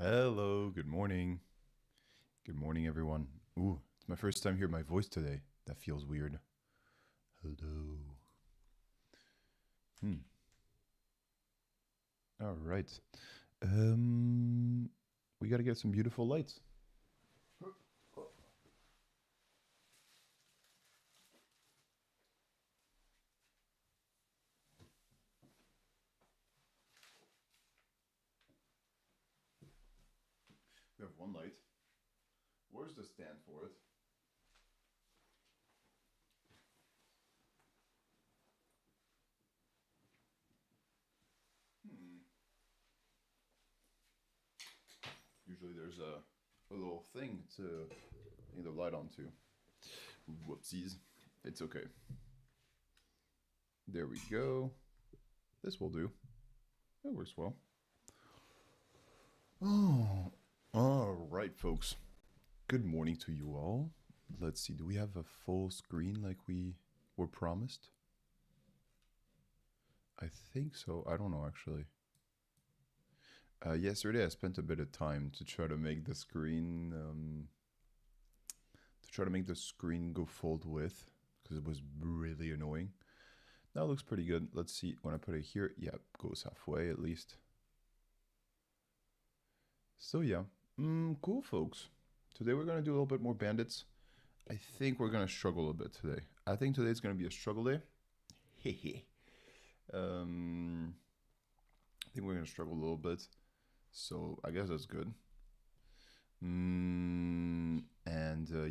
Hello, good morning. Good morning, everyone. Ooh, it's my first time hearing my voice today. That feels weird. Hello. Hmm. All right. Um, we gotta get some beautiful lights. We have one light. Where's the stand for it? Hmm. Usually there's a little thing to hang the light onto. Whoopsies. It's okay. There we go. This will do. That works well. Oh, all right, folks. Good morning to you all. Let's see, do we have a full screen like we were promised? I think so. I don't know actually. Yesterday I spent a bit of time to try to make the screen go full width because it was really annoying. Now it looks pretty good. Let's see when I put it here. Yeah, it goes halfway at least. So yeah, cool folks. Today we're gonna do a little bit more bandits. I think we're gonna struggle a bit today. I think today's gonna be a struggle day. Hehe. um, I think we're gonna struggle a little bit. So I guess that's good.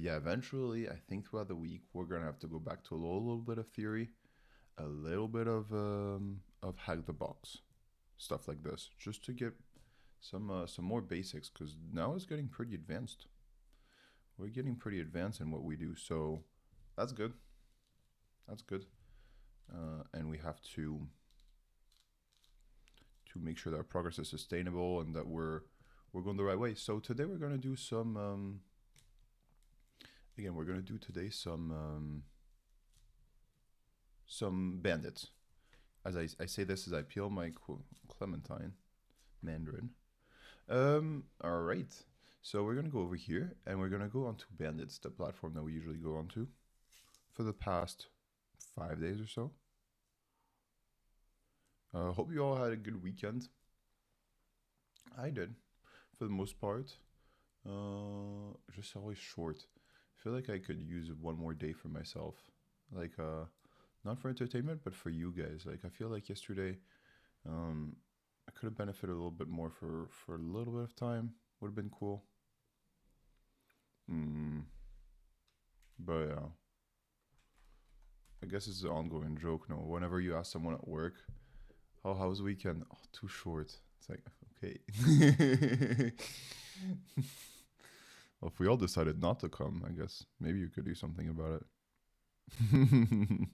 Yeah, eventually, I think throughout the week we're gonna have to go back to a little bit of theory, a little bit of hack the box, stuff like this, just to get some more basics. Because now it's getting pretty advanced. We're getting pretty advanced in what we do, so that's good. That's good. And we have to make sure that our progress is sustainable and that we're going the right way. So today we're gonna do some again we're gonna do today some bandits. As I say this as I peel my clementine mandarin. All right. So we're gonna go over here and we're gonna go onto Bandits, the platform that we usually go onto, for the past 5 days or so. Hope you all had a good weekend. I did, for the most part. Just always short. I feel like I could use one more day for myself, like not for entertainment, but for you guys. Like I feel like yesterday, um, I could have benefited a little bit more for a little bit of time. Would have been cool. Mm, but yeah, I guess it's an ongoing joke. No, whenever you ask someone at work, "Oh, how was the weekend?" "Oh, too short." It's like, okay. Well, if we all decided not to come, I guess maybe you could do something about it.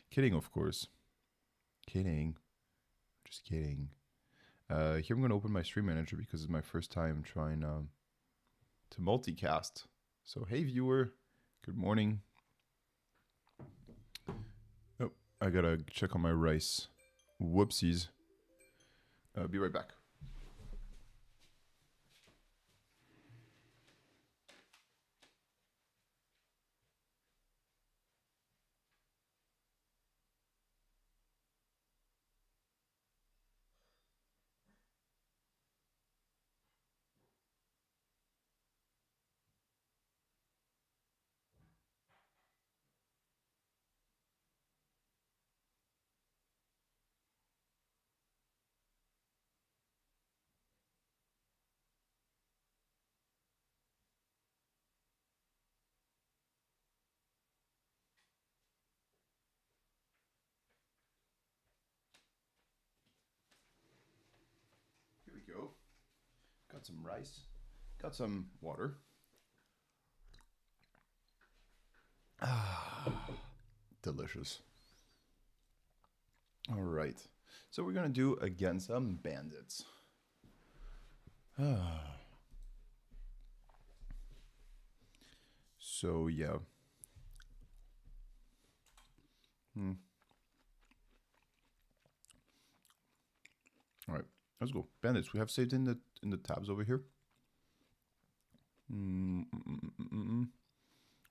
Kidding, of course. Kidding. Just kidding. Here I'm going to open my stream manager because it's my first time trying to multicast. So, hey, viewer. Good morning. Oh, I got to check on my rice. Whoopsies. Be right back. Here we go. Got some rice. Got some water. Ah, delicious. All right. So we're gonna do again some bandits. So yeah. Hmm. All right. Let's go. Bandits. We have saved in the tabs over here.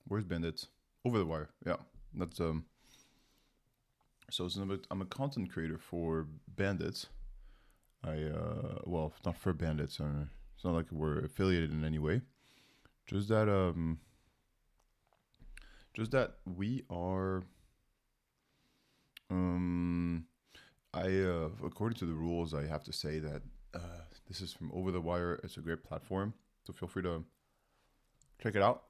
Where's Bandits? Over the wire. Yeah. That's so I'm a content creator for Bandits. Well, not for Bandits. It's not like we're affiliated in any way. Just that we are according to the rules, I have to say that this is from Over the Wire. It's a great platform, so feel free to check it out.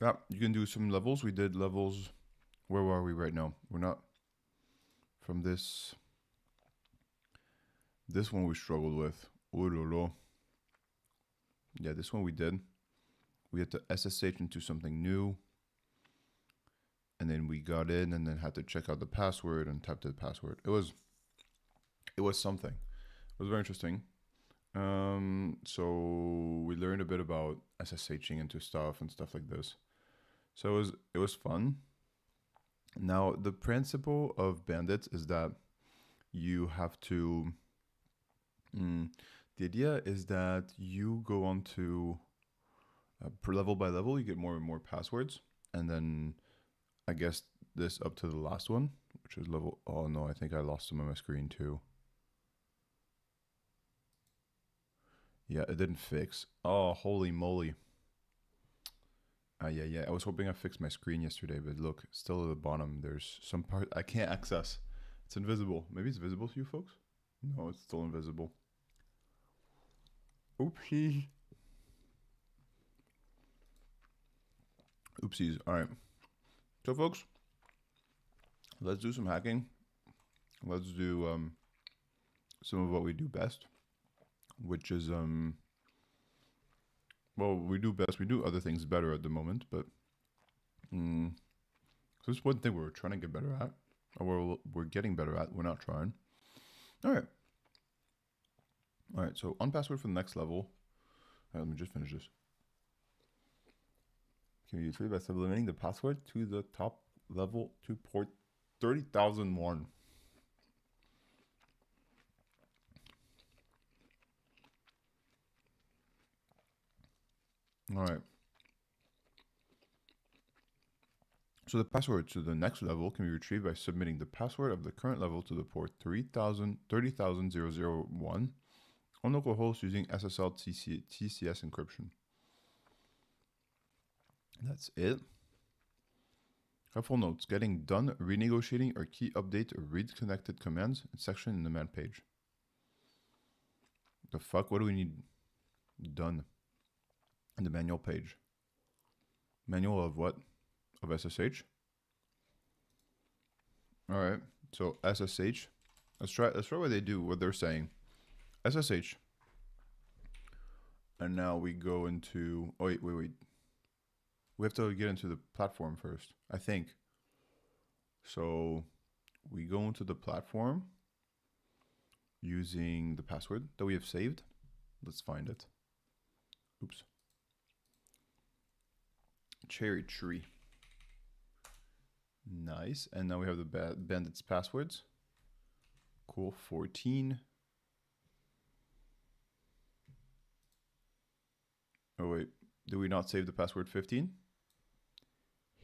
Yeah, you can do some levels. We did levels. Where are we right now? We're not from this. This one we struggled with. Oh, lolo. Yeah, this one we did. We had to SSH into something new. And then we got in and then had to check out the password and type the password. It was something. It was very interesting. So we learned a bit about SSHing into stuff and stuff like this. So it was fun. Now the principle of Bandits is that you have to. The idea is that you go on to per level by level, you get more and more passwords, and then I guess this up to the last one, which is level. Oh no, I think I lost them on my screen too. Yeah, it didn't fix. Oh, holy moly. Yeah. I was hoping I fixed my screen yesterday, but look, still at the bottom, there's some part I can't access. It's invisible. Maybe it's visible to you folks? No, it's still invisible. Oopsie. Oopsies. All right. So, folks, let's do some hacking. Let's do some of what we do best, which is well, we do best. We do other things better at the moment, but so this is one thing we're trying to get better at, or we're getting better at. We're not trying. All right. So on password for the next level. Let me just finish this. Can you retrieve by sublimating the password to the top level to port 30,001. All right. So the password to the next level can be retrieved by submitting the password of the current level to the port 30,001 on localhost using SSL TCS encryption. That's it. Helpful notes. Getting done, renegotiating or key update or read connected commands section in the man page. The fuck? What do we need done in the manual page? Manual of what? Of SSH? All right. So SSH. Let's try what they do, what they're saying. SSH. And now we go into, oh, wait. We have to get into the platform first, I think. So we go into the platform using the password that we have saved. Let's find it. Oops. Cherry tree. Nice. And now we have the bandits passwords. Cool. 14. Oh, wait. Did we not save the password 15?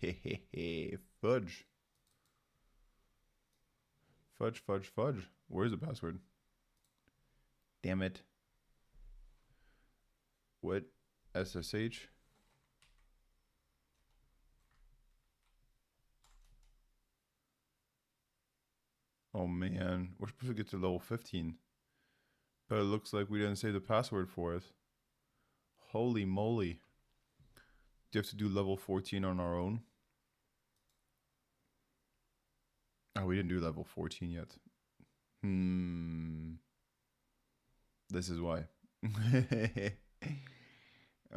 Hehehe. Fudge. Fudge. Where's the password? Damn it. What? SSH? Oh man, we're supposed to get to level 15. But it looks like we didn't save the password for it. Holy moly. Do you have to do level 14 on our own? Oh, we didn't do level 14 yet. This is why.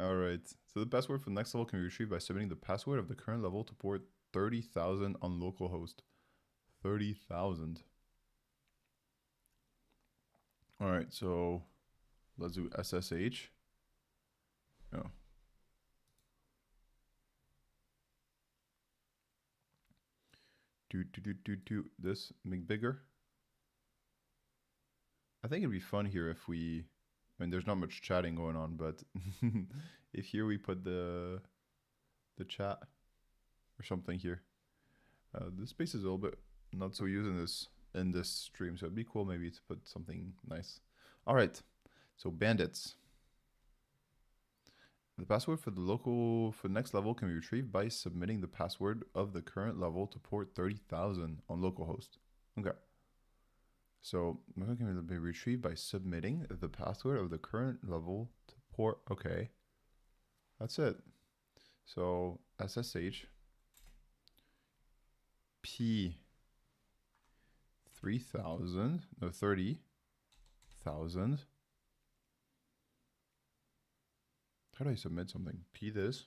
Alright. So the password for the next level can be retrieved by submitting the password of the current level to port 30,000 on localhost. 30,000. Alright, so let's do SSH. Oh. Do this, make bigger. I think it'd be fun here if we, I mean, there's not much chatting going on, but if here we put the chat or something here. This space is a little bit not so used in this stream, so it'd be cool maybe to put something nice. All right, so bandits. The password for the next level can be retrieved by submitting the password of the current level to port 30,000 on localhost. Okay. So it can be retrieved by submitting the password of the current level to port. Okay. That's it. So SSH P 30,000, no 30,000. How do I submit something? P this.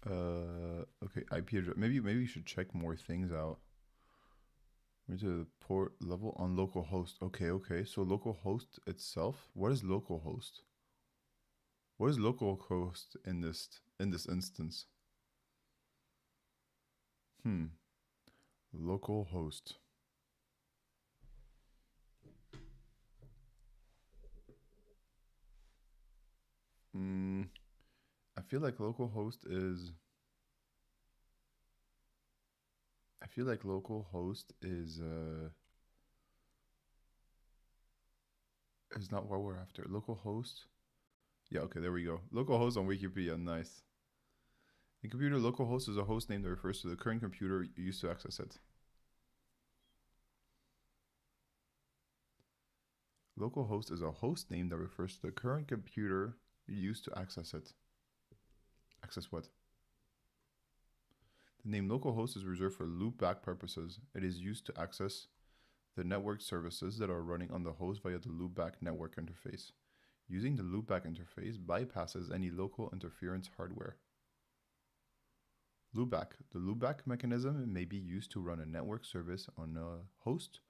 Okay, IP address. Maybe we should check more things out. We to the port level on localhost. Okay. So localhost itself. What is localhost? What is localhost in this instance? Localhost. I feel like localhost is. Is not what we're after. Localhost. Yeah, okay, there we go. Localhost on Wikipedia, nice. In computer, localhost is a host name that refers to the current computer used to access it. Localhost is a host name that refers to the current computer used to access it. Access what? The name localhost is reserved for loopback purposes. It is used to access the network services that are running on the host via the loopback network interface. Using the loopback interface bypasses any local interference hardware. Loopback. The loopback mechanism may be used to run a network service on a host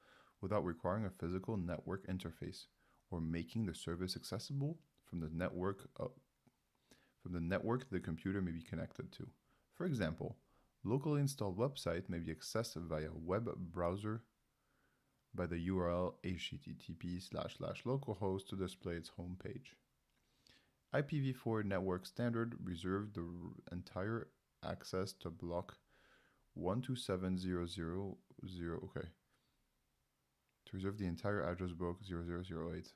without requiring a physical network interface or making the service accessible from the network the computer may be connected to. For example, locally installed website may be accessed via web browser by the URL http://localhost to display its home page. IPv4 network standard reserved the entire access to block 127.0.0.0. Okay. To reserve the entire address book 0008.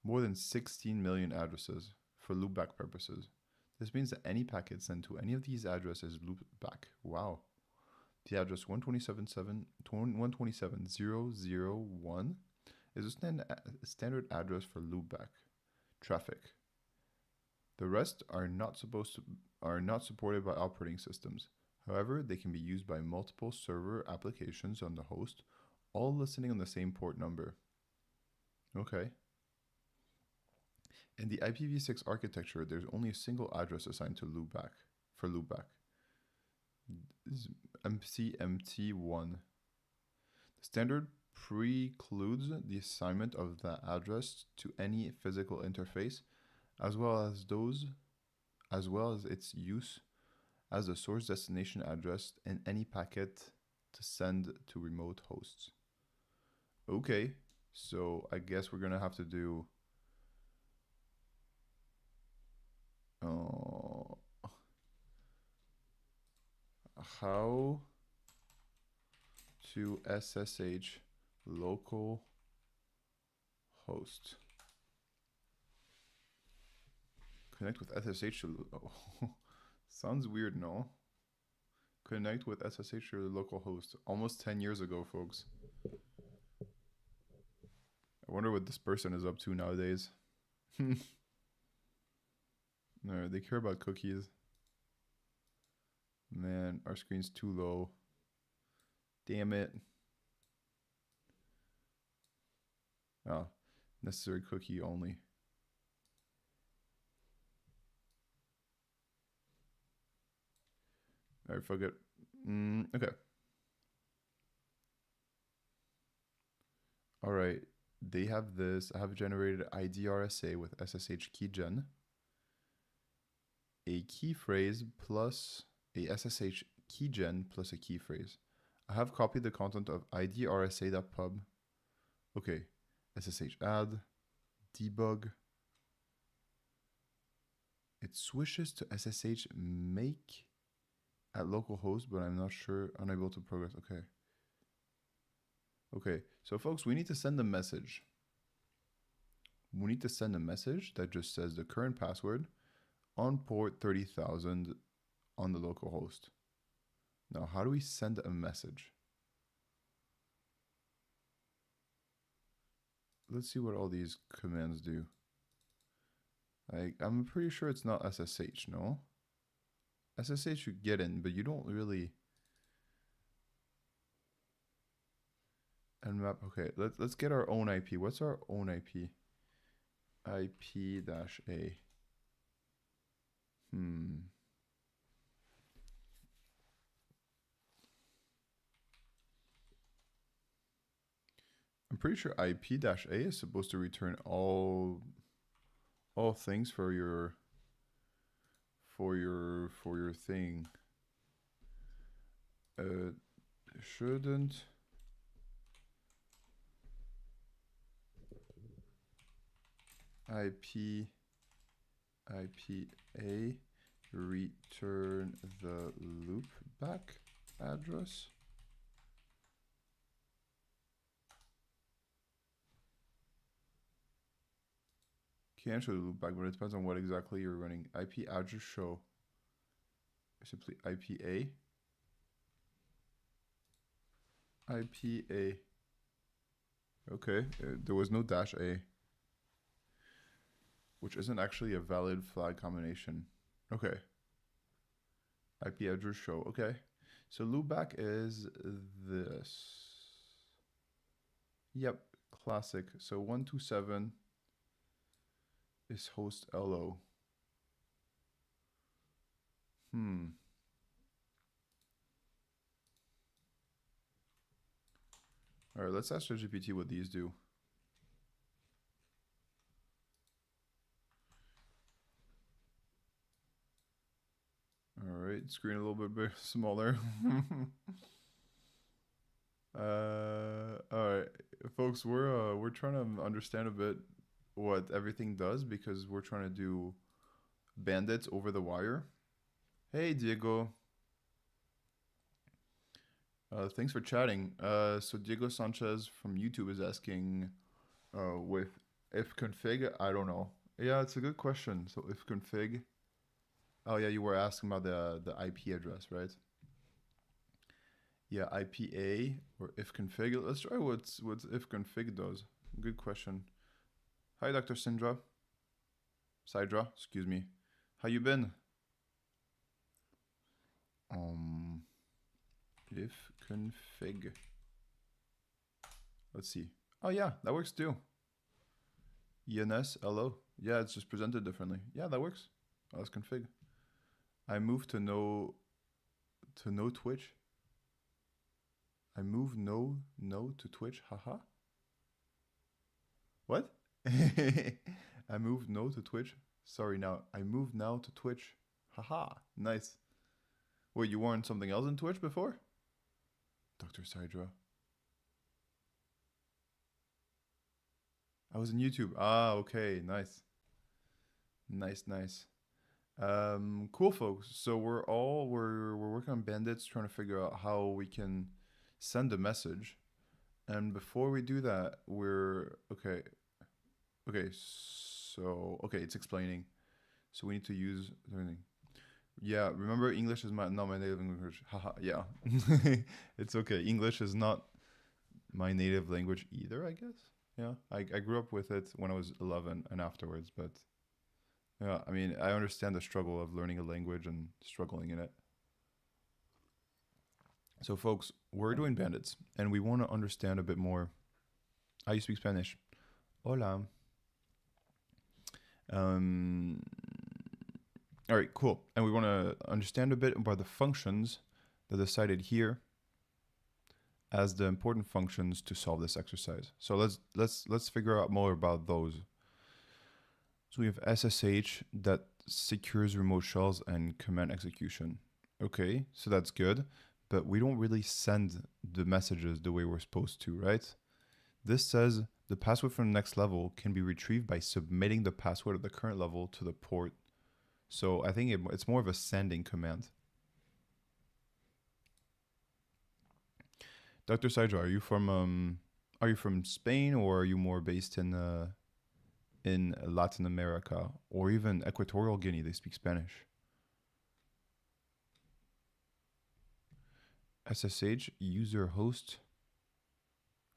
More than 16 million addresses for loopback purposes. This means that any packet sent to any of these addresses is looped back. Wow. The address 127.0.0.1 is a standard address for loopback traffic. The rest are not supported by operating systems. However, they can be used by multiple server applications on the host, all listening on the same port number. Okay. In the IPv6 architecture, there's only a single address assigned to loopback. MCMT1. The standard precludes the assignment of that address to any physical interface, as well as its use as the source destination address in any packet to send to remote hosts. Okay, so I guess we're gonna have to do how to SSH local host. Connect with SSH to sounds weird, no? Connect with SSH to local host. Almost 10 years ago, folks. I wonder what this person is up to nowadays. No, they care about cookies. Man, our screen's too low. Damn it. Oh, necessary cookie only. I forget. Okay. All right. They have this. I have generated IDRSA with SSH keygen. A key phrase plus a SSH keygen plus a key phrase. I have copied the content of id_rsa.pub. Okay, SSH add, debug. It switches to SSH make at localhost, but I'm not sure, unable to progress. Okay. Okay, so folks, we need to send a message. We need to send a message that just says the current password on port 30,000 on the localhost. Now, how do we send a message? Let's see what all these commands do. I'm pretty sure it's not SSH, no? SSH you get in, but you don't really... Nmap, okay, let's get our own IP. What's our own IP? IP-A. I'm pretty sure IP-A is supposed to return all things for your thing. Shouldn't IP-A return the loopback address? Can't show the loopback, but it depends on what exactly you're running. IP address show. Simply IP-A. IP-A. Okay, there was no -A, which isn't actually a valid flag combination. Okay. IP address show. Okay. So loopback is this. Yep, classic. So 127 is host LO. All right, let's ask ChatGPT what these do. All right, screen a little bit smaller. All right, folks, we're trying to understand a bit what everything does because we're trying to do bandits over the wire. Hey, Diego. Thanks for chatting. So Diego Sanchez from YouTube is asking, with ifconfig, I don't know. Yeah, it's a good question. So ifconfig. Oh yeah, you were asking about the IP address, right? Yeah, IP-A or ifconfig. Let's try what ifconfig does. Good question. Hi, Dr. Sidra, excuse me. How you been? Ifconfig. Let's see. Oh yeah, that works too. ENS, LO. Yeah, it's just presented differently. Yeah, that works. Let's config. I moved to no Twitch. I moved no to Twitch. Haha. What? I moved no to Twitch. Sorry, now I moved now to Twitch. Haha. Nice. Wait, you weren't something else in Twitch before? Dr. Sidra. I was in YouTube. Ah, okay. Nice. Nice. Cool, folks. So we're working on Bandits, trying to figure out how we can send a message. And before we do that, okay. So it's explaining. So we need to use everything. Yeah, remember English is not my native language. Haha. Yeah, it's okay. English is not my native language either, I guess. Yeah, I grew up with it when I was 11 and afterwards, but yeah, I mean, I understand the struggle of learning a language and struggling in it. So folks, we're doing Bandits, and we want to understand a bit more. How you speak Spanish? Hola. All right, cool. And we want to understand a bit about the functions that are cited here as the important functions to solve this exercise. So let's figure out more about those. So we have SSH that secures remote shells and command execution. Okay, so that's good, but we don't really send the messages the way we're supposed to, right? This says the password from the next level can be retrieved by submitting the password of the current level to the port. So I think it's more of a sending command. Dr. Saidra, are you from Spain, or are you more based in Latin America or even Equatorial Guinea? They speak Spanish. SSH user host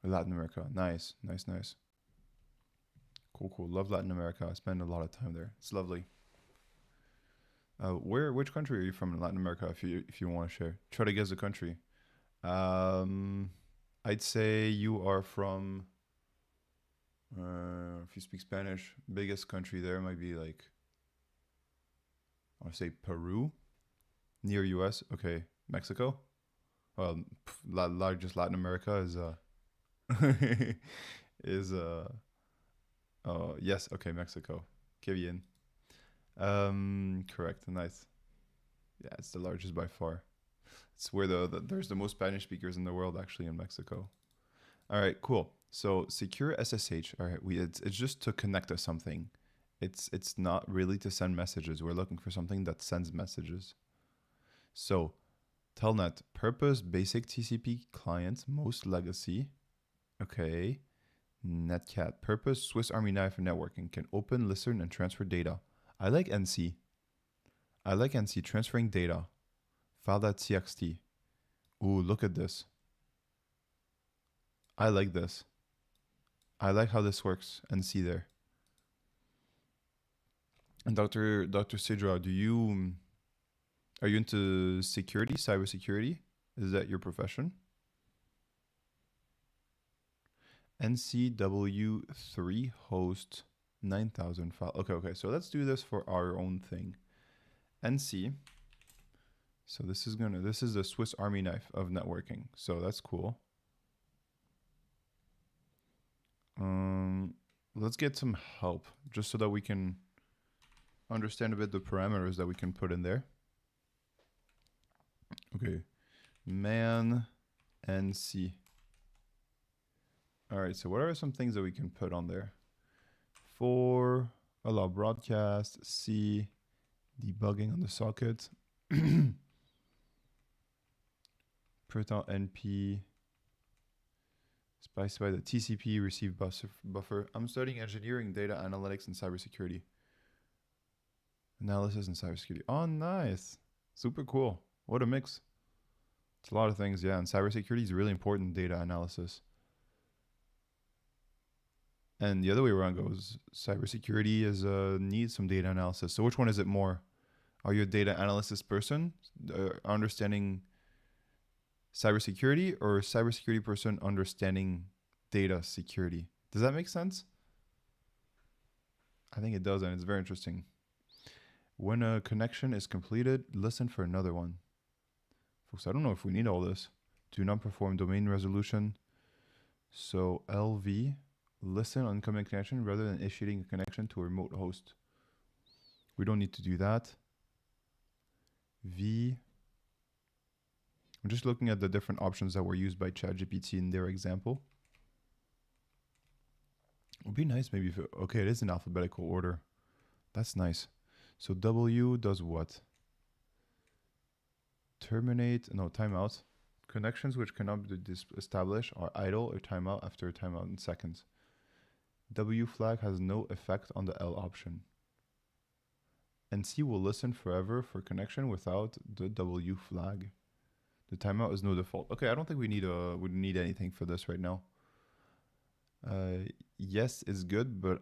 Latin America. Nice, nice, nice. Cool, cool. Love Latin America. I spend a lot of time there. It's lovely. Which country are you from in Latin America? If you want to share, try to guess the country. Um, I'd say you are from. If you speak Spanish, biggest country there might be like. I want to say Peru, near U.S. Okay, Mexico. Well, largest Latin America is is oh yes, okay, Mexico. Que bien. Correct. Nice. Yeah, it's the largest by far. It's where there's the most Spanish speakers in the world, actually, in Mexico. All right, cool. So secure SSH. All right, it's just to connect to something. It's not really to send messages. We're looking for something that sends messages. So Telnet purpose basic TCP client most legacy. Okay. Netcat purpose Swiss Army knife and networking can open, listen, and transfer data. I like NC. I like NC transferring data. File.txt. Ooh, look at this. I like this. I like how this works. NC there. And Dr. Sidra, are you into security, cybersecurity? Is that your profession? NCW3 host 9000 file. Okay. So let's do this for our own thing. NC. So this is the Swiss Army knife of networking. So that's cool. Let's get some help just so that we can understand a bit the parameters that we can put in there. Okay. Man NC. All right, so what are some things that we can put on there? For allow broadcast, C, debugging on the socket, Proton NP, specify the TCP receive buffer. I'm studying engineering, data analytics, and cybersecurity. Analysis and cybersecurity. Oh, nice. Super cool. What a mix. It's a lot of things, yeah. And cybersecurity is really important, data analysis. And the other way around goes, cybersecurity needs some data analysis. So which one is it more? Are you a data analysis person, understanding cybersecurity, or a cybersecurity person understanding data security? Does that make sense? I think it does, and it's very interesting. When a connection is completed, listen for another one. Folks, I don't know if we need all this. Do not perform domain resolution. So LV, listen on incoming connection rather than initiating a connection to a remote host. We don't need to do that. V, I'm just looking at the different options that were used by ChatGPT in their example. It would be nice maybe if, okay, it is in alphabetical order. That's nice. So W does what? Terminate, no, timeout. Connections which cannot be established are idle or timeout after a timeout in seconds. W flag has no effect on the L option. And C will listen forever for connection without the W flag. The timeout is no default. Okay, I don't think we need anything for this right now. Yes is good, but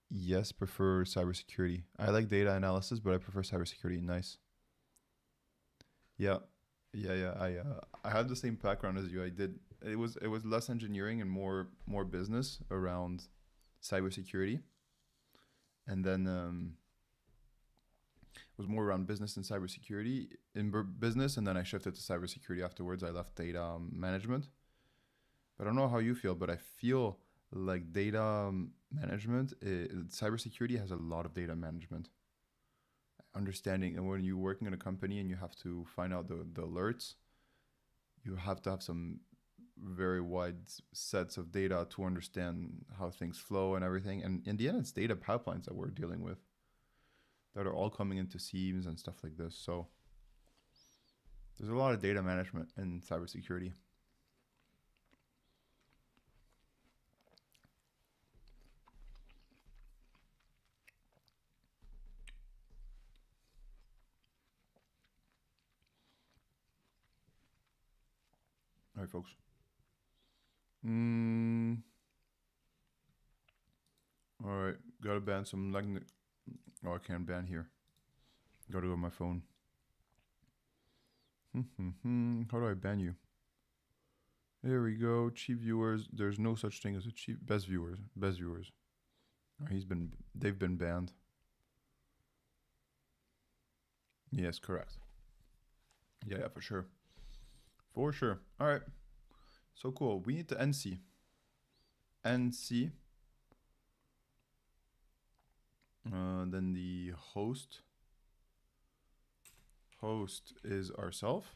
yes, prefer cybersecurity. I like data analysis, but I prefer cybersecurity. Nice. Yeah. I had the same background as you. It was less engineering and more business around cybersecurity, and then it was more around business and cybersecurity in business, and then I shifted to cybersecurity afterwards. I left data management. But I don't know how you feel, but I feel like data management, cybersecurity has a lot of data management. understanding. And when you're working in a company and you have to find out the alerts, you have to have some very wide sets of data to understand how things flow and everything. And in the end, it's data pipelines that we're dealing with that are all coming into Seams and stuff like this. So there's a lot of data management in cybersecurity. All right, folks. All right, gotta ban some oh, I can't ban here. Gotta go to my phone. How do I ban you? There we go. Cheap viewers. There's no such thing as a cheap best viewers. Best viewers. They've been banned. Yes, correct. Yeah, for sure. For sure. All right. So cool. We need the NC. NC. Then the host. Host is ourself,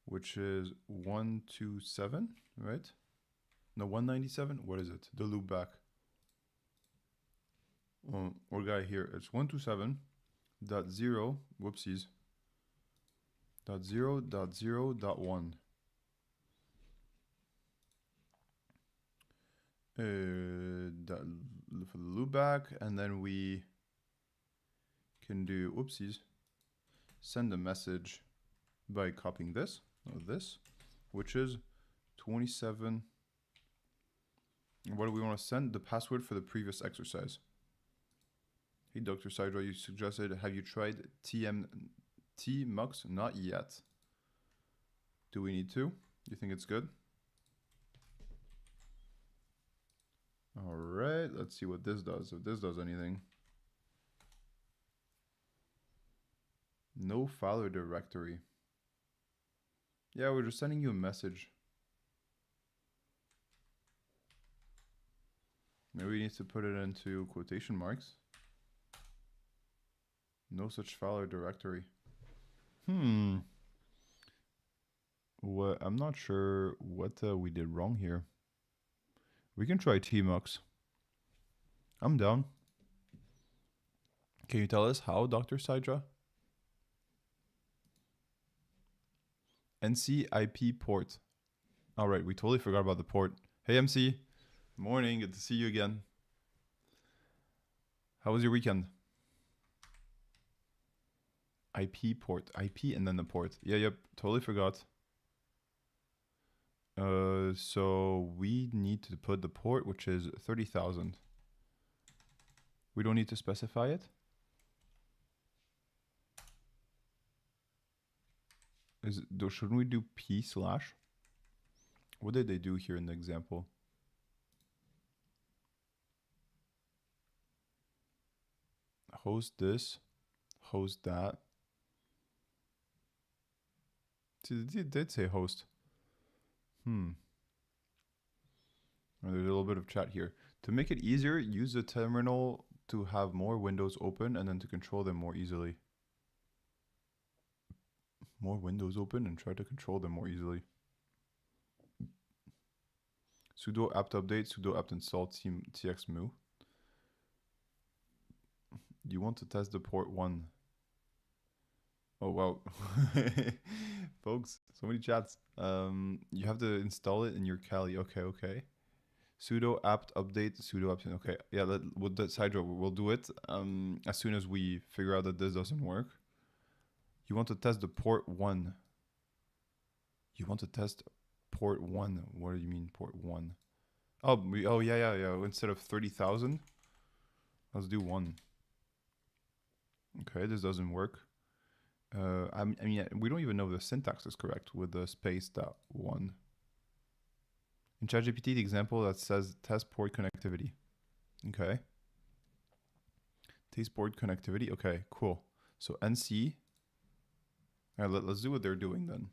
which is 127, right? No, 197. What is it? The loop back. Or guy here. It's 127.0. Whoopsies. .0.0.1. For the loopback, and then we can do oopsies, send a message by copying this, which is 27. What do we want to send? The password for the previous exercise. Hey, Dr. Sidra, you suggested, have you tried TMUX? Not yet. Do we need to? You think it's good? All right, let's see what this does. If this does anything. No file directory. Yeah, we're just sending you a message. Maybe we need to put it into quotation marks. No such file or directory. What? I'm not sure what we did wrong here. We can try TMUX. I'm down. Can you tell us how, Dr. Sidra? NC IP port. All right, we totally forgot about the port. Hey, MC. Morning, good to see you again. How was your weekend? IP port. IP and then the port. Yeah, yep, totally forgot. So we need to put the port, which is 30,000. We don't need to specify it. Shouldn't we do p/? What did they do here in the example? Host this, host that. It did say host. There's a little bit of chat here. To make it easier, use the terminal to have more windows open and then to control them more easily. More windows open and try to control them more easily. Sudo apt update, sudo apt install txmu. You want to test the port 1. Oh, wow. Folks, so many chats. You have to install it in your Kali. Okay. Sudo apt update, sudo apt. Okay, yeah, we'll do it as soon as we figure out that this doesn't work. You want to test the port 1. You want to test port 1. What do you mean port 1? Oh, yeah. Instead of 30,000, let's do 1. Okay, this doesn't work. I mean, we don't even know if the syntax is correct with the space dot 1. In ChatGPT, the example that says test port connectivity. Okay. Test port connectivity. Okay, cool. So NC. All right, let's do what they're doing then.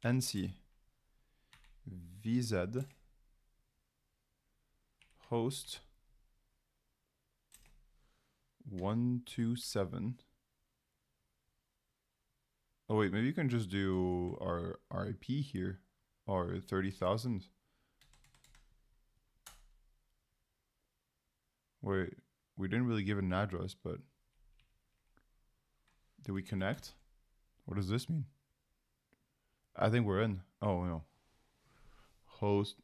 NC VZ host 127. Oh wait, maybe you can just do our IP here, or 30,000. Wait, we didn't really give an address, but did we connect? What does this mean? I think we're in. Oh no. Host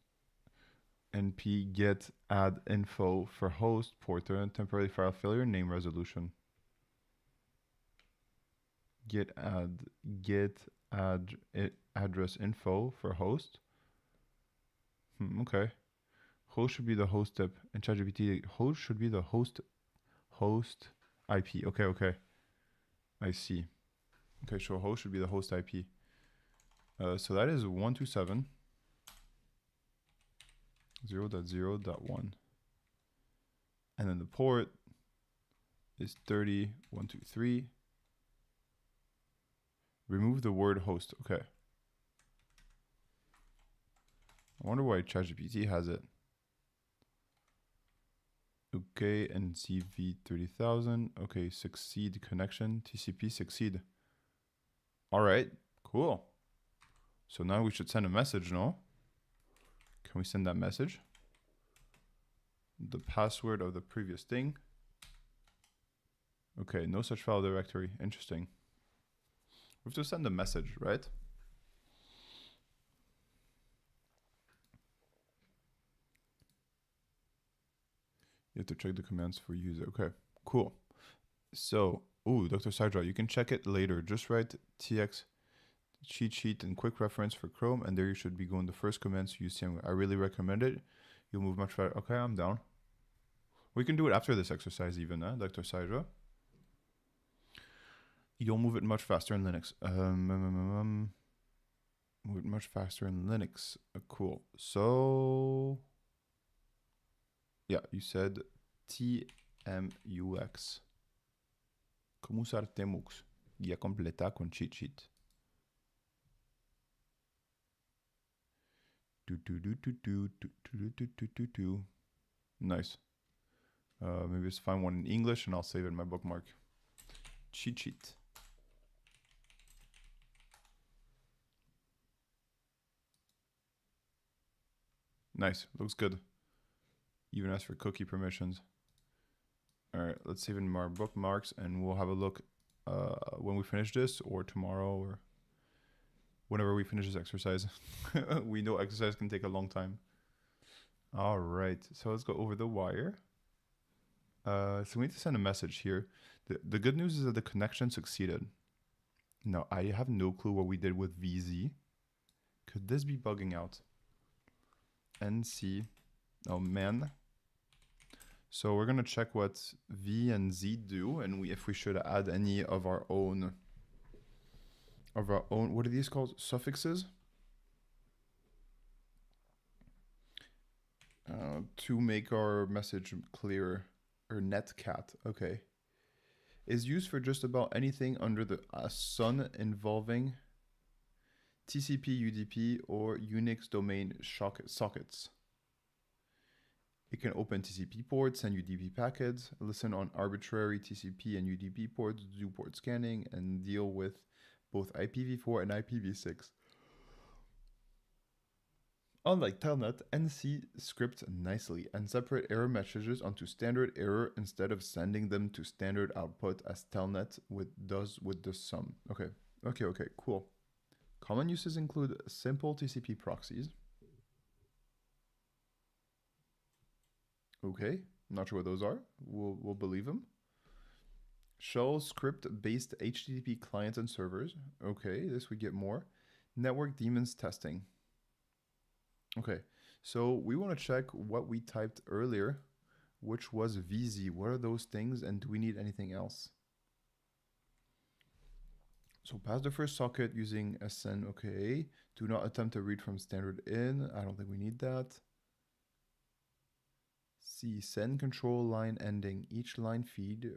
np get add info for host porter and temporary file failure name resolution. Get add address info for host. Okay. Host should be the host tip. In ChatGPT, host should be the host IP. Okay. I see. Okay, so host should be the host IP. So that is 127 0.0.1. And then the port is 30.123. Remove the word host. Okay. I wonder why ChatGPT has it. Okay, NCV 30,000. Okay, succeed connection. TCP succeed. All right, cool. So now we should send a message, no? Can we send that message? The password of the previous thing. Okay, no such file directory. Interesting. We have to send a message, right? You have to check the commands for user. Okay, cool. So, Dr. Sidra, you can check it later. Just write tx cheat sheet and quick reference for Chrome, and there you should be going the first commands you see. I really recommend it. You'll move much faster. Okay, I'm down. We can do it after this exercise even, Dr. Sidra. You'll move it much faster in Linux. Move it much faster in Linux. Cool. So, yeah, you said TMUX. Como usar Temux? Guía completa con cheat sheet. Nice. Maybe just find one in English and I'll save it in my bookmark. Cheat sheet. Nice. Looks good. Even ask for cookie permissions. All right, let's save it in our bookmarks and we'll have a look when we finish this, or tomorrow, or whenever we finish this exercise. We know exercise can take a long time. All right, so let's go over the wire. So we need to send a message here. The good news is that the connection succeeded. Now, I have no clue what we did with VZ. Could this be bugging out? NC, oh man. So we're gonna check what V and Z do, and if we should add any of our own, what are these called? Suffixes? To make our message clearer. Or netcat, okay. Is used for just about anything under the sun involving TCP, UDP, or Unix domain sockets. It can open TCP ports and UDP packets, listen on arbitrary TCP and UDP ports, do port scanning, and deal with both IPv4 and IPv6. Unlike Telnet, NC scripts nicely and separate error messages onto standard error instead of sending them to standard output as Telnet does with the sum. Okay, cool. Common uses include simple TCP proxies. Okay, not sure what those are. We'll believe them. Shell script-based HTTP clients and servers. Okay, this we get more. Network daemons testing. Okay, so we want to check what we typed earlier, which was VZ. What are those things, and do we need anything else? So pass the first socket using SN. Okay, do not attempt to read from standard in. I don't think we need that. C, send control line ending. Each line feed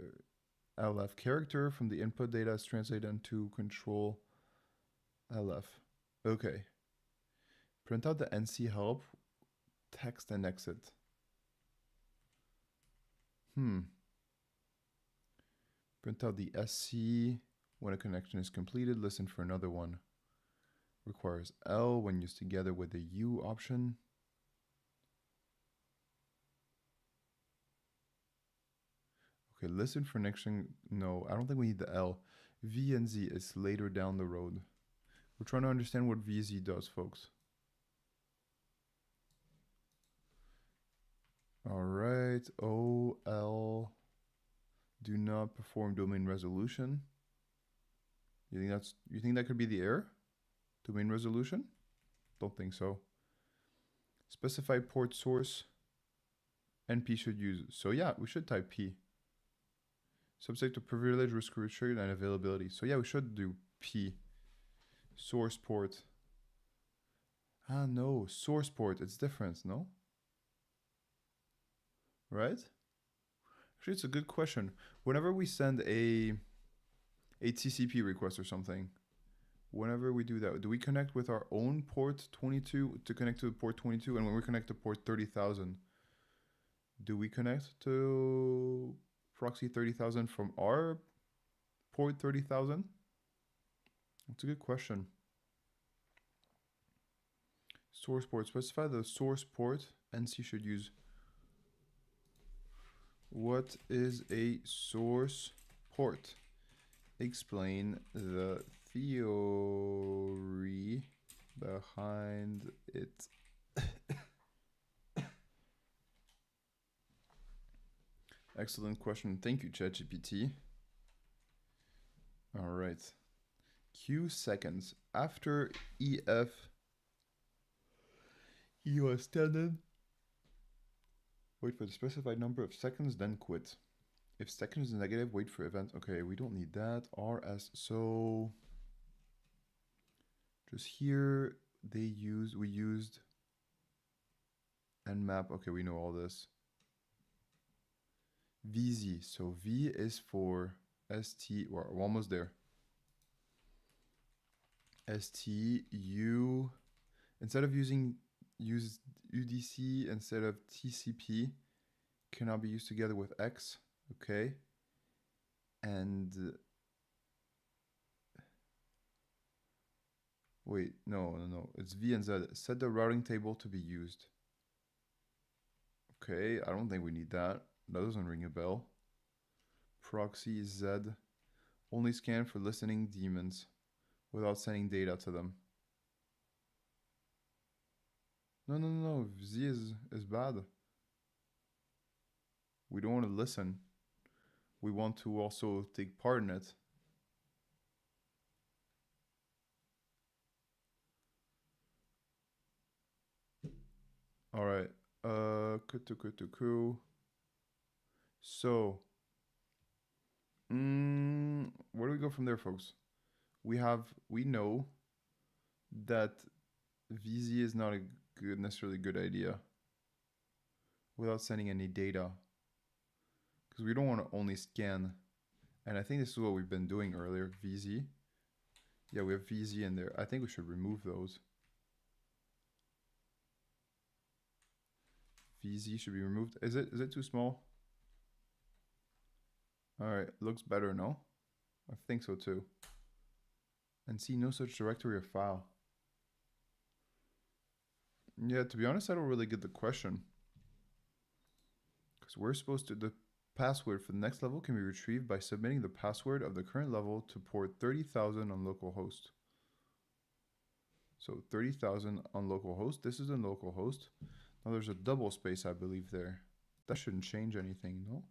LF character from the input data is translated into control LF. Okay. Print out the NC help, text and exit. Print out the SC when a connection is completed. Listen for another one. Requires L when used together with the U option. Okay, listen for connection. No, I don't think we need the L. V and Z is later down the road. We're trying to understand what VZ does, folks. All right, OL. Do not perform domain resolution. You think that could be the error? Domain resolution? Don't think so. Specify port source. NP should use. So yeah, we should type P. Subject to privilege, risk restriction, and availability. So yeah, we should do P. Source port. Ah no, source port. It's different, no? Right? Actually, it's a good question. Whenever we send a TCP request or something, whenever we do that, do we connect with our own port 22 to connect to port 22? And when we connect to port 30,000, do we connect to proxy 30,000 from our port 30,000? That's a good question. Source port. Specify the source port. NC should use. What is a source port? Explain the theory behind it. Excellent question. Thank you, ChatGPT. All right. Q seconds. After EF, EOS standard. Wait for the specified number of seconds, then quit. If seconds is negative, wait for event. Okay, we don't need that. RS. So just here we used nmap. Okay, we know all this. VZ. So V is for ST. We're almost there. STU. Instead of use UDC instead of TCP, cannot be used together with X. Okay. And wait, no. It's V and Z. Set the routing table to be used. Okay, I don't think we need that. That doesn't ring a bell. Proxy Z. Only scan for listening daemons without sending data to them. No. Z is bad. We don't want to listen. We want to also take part in it. All right. So, where do we go from there, folks? We know that VZ is not a necessarily good idea without sending any data, because we don't want to only scan. And I think this is what we've been doing earlier. VZ. Yeah, we have VZ in there. I think we should remove those. VZ should be removed. Is it too small? All right, looks better, no? I think so too. And see no such directory or file. Yeah, to be honest, I don't really get the question. Because we're supposed to, the password for the next level can be retrieved by submitting the password of the current level to port 30,000 on localhost. So 30,000 on localhost. This is on localhost. Now there's a double space, I believe, there. That shouldn't change anything, no?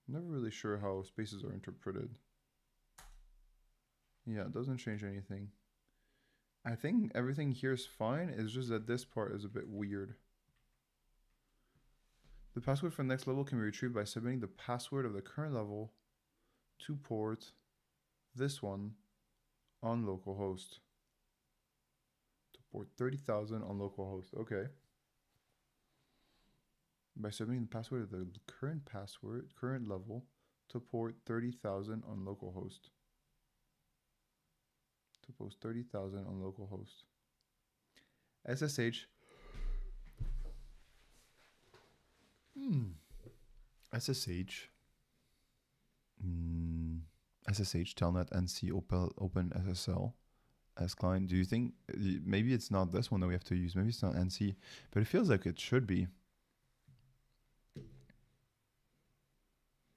I'm never really sure how spaces are interpreted. Yeah, it doesn't change anything. I think everything here is fine. It's just that this part is a bit weird. The password for the next level can be retrieved by submitting the password of the current level to port this one on localhost. To port 30,000 on localhost. Okay. By submitting the password of the current level to port 30,000 on localhost. To post 30,000 on localhost. SSH. SSH SSH, Telnet, NC, Open SSL as client. Do you think maybe it's not this one that we have to use? Maybe it's not NC, but it feels like it should be.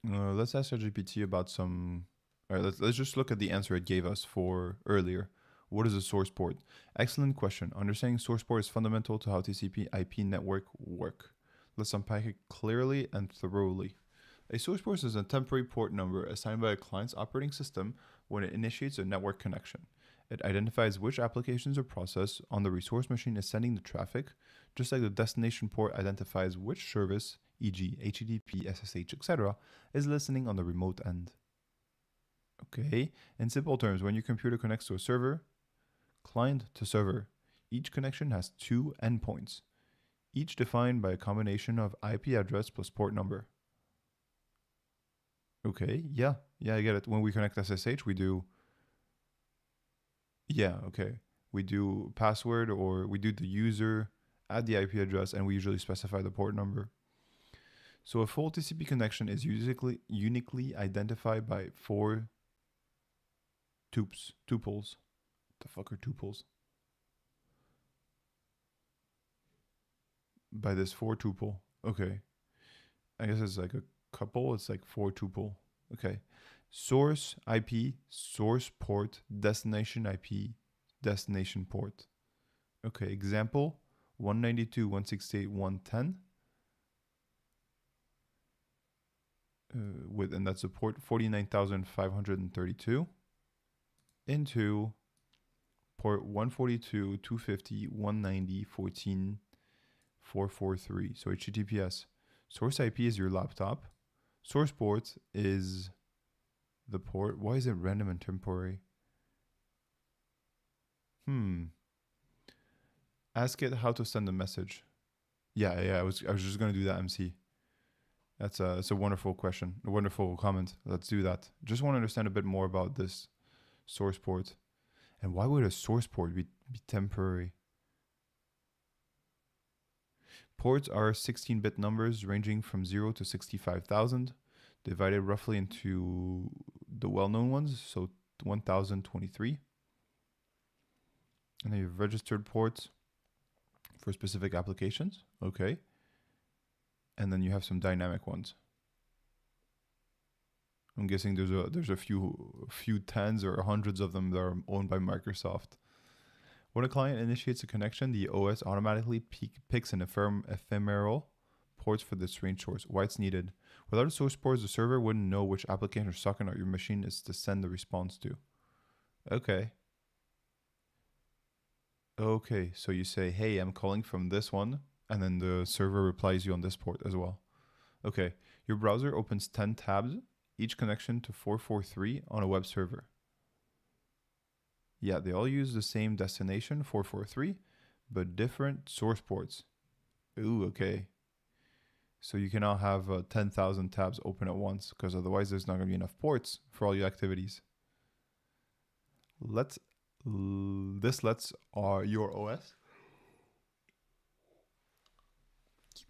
Let's ask ChatGPT about some. All right, let's just look at the answer it gave us for earlier. What is a source port? Excellent question. Understanding source port is fundamental to how TCP/IP network work. Let's unpack it clearly and thoroughly. A source port is a temporary port number assigned by a client's operating system when it initiates a network connection. It identifies which applications or process on the resource machine is sending the traffic, just like the destination port identifies which service, e.g. HTTP, SSH, etc., is listening on the remote end. Okay, in simple terms, when your computer connects to a server, client to server, each connection has two endpoints, each defined by a combination of IP address plus port number. Okay, yeah, I get it. When we connect SSH, we do... Yeah, okay. We do password, or we do the user, add the IP address, and we usually specify the port number. So a full TCP connection is uniquely identified by 4 tuples. What the fuck are tuples? By this 4 tuple. Okay. I guess it's like a couple. It's like 4 tuple. Okay. Source IP, source port, destination IP, destination port. Okay. Example 192.168.110. And that's the port 49,532 into port 142.250.190.14.443. So HTTPS. Source IP is your laptop. Source port is the port. Why is it random and temporary? Ask it how to send a message. Yeah. I was just gonna do that, MC. That's a wonderful question, a wonderful comment. Let's do that. Just want to understand a bit more about this source port. And why would a source port be temporary? Ports are 16-bit numbers ranging from 0 to 65,000, divided roughly into the well-known ones, so 1023. And then you have registered ports for specific applications. Okay. And then you have some dynamic ones. I'm guessing there's a few tens or hundreds of them that are owned by Microsoft. When a client initiates a connection, the OS automatically picks an ephemeral ports for this range source. Why it's needed. Without a source port, the server wouldn't know which application or socket on your machine is to send the response to. Okay. Okay, so you say, hey, I'm calling from this one, and then the server replies you on this port as well. Okay, your browser opens 10 tabs, each connection to 443 on a web server. Yeah, they all use the same destination, 443, but different source ports. Ooh, okay. So you cannot have 10,000 tabs open at once, because otherwise there's not going to be enough ports for all your activities. This lets your OS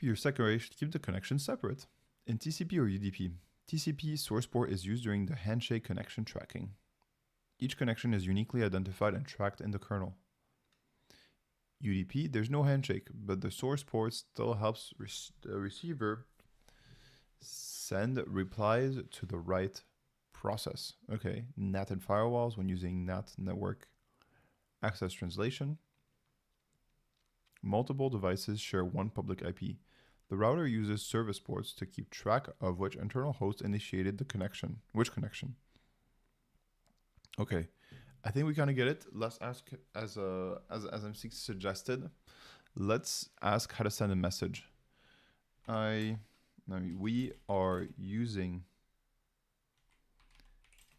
keep the connection separate. In TCP or UDP, TCP source port is used during the handshake connection tracking. Each connection is uniquely identified and tracked in the kernel. UDP, there's no handshake, but the source port still helps the receiver send replies to the right process. Okay, NAT and firewalls when using NAT network access translation. Multiple devices share one public IP. The router uses service ports to keep track of which internal host initiated the connection. Which connection? Okay, I think we kind of get it. Let's ask, as MC suggested, let's ask how to send a message. We are using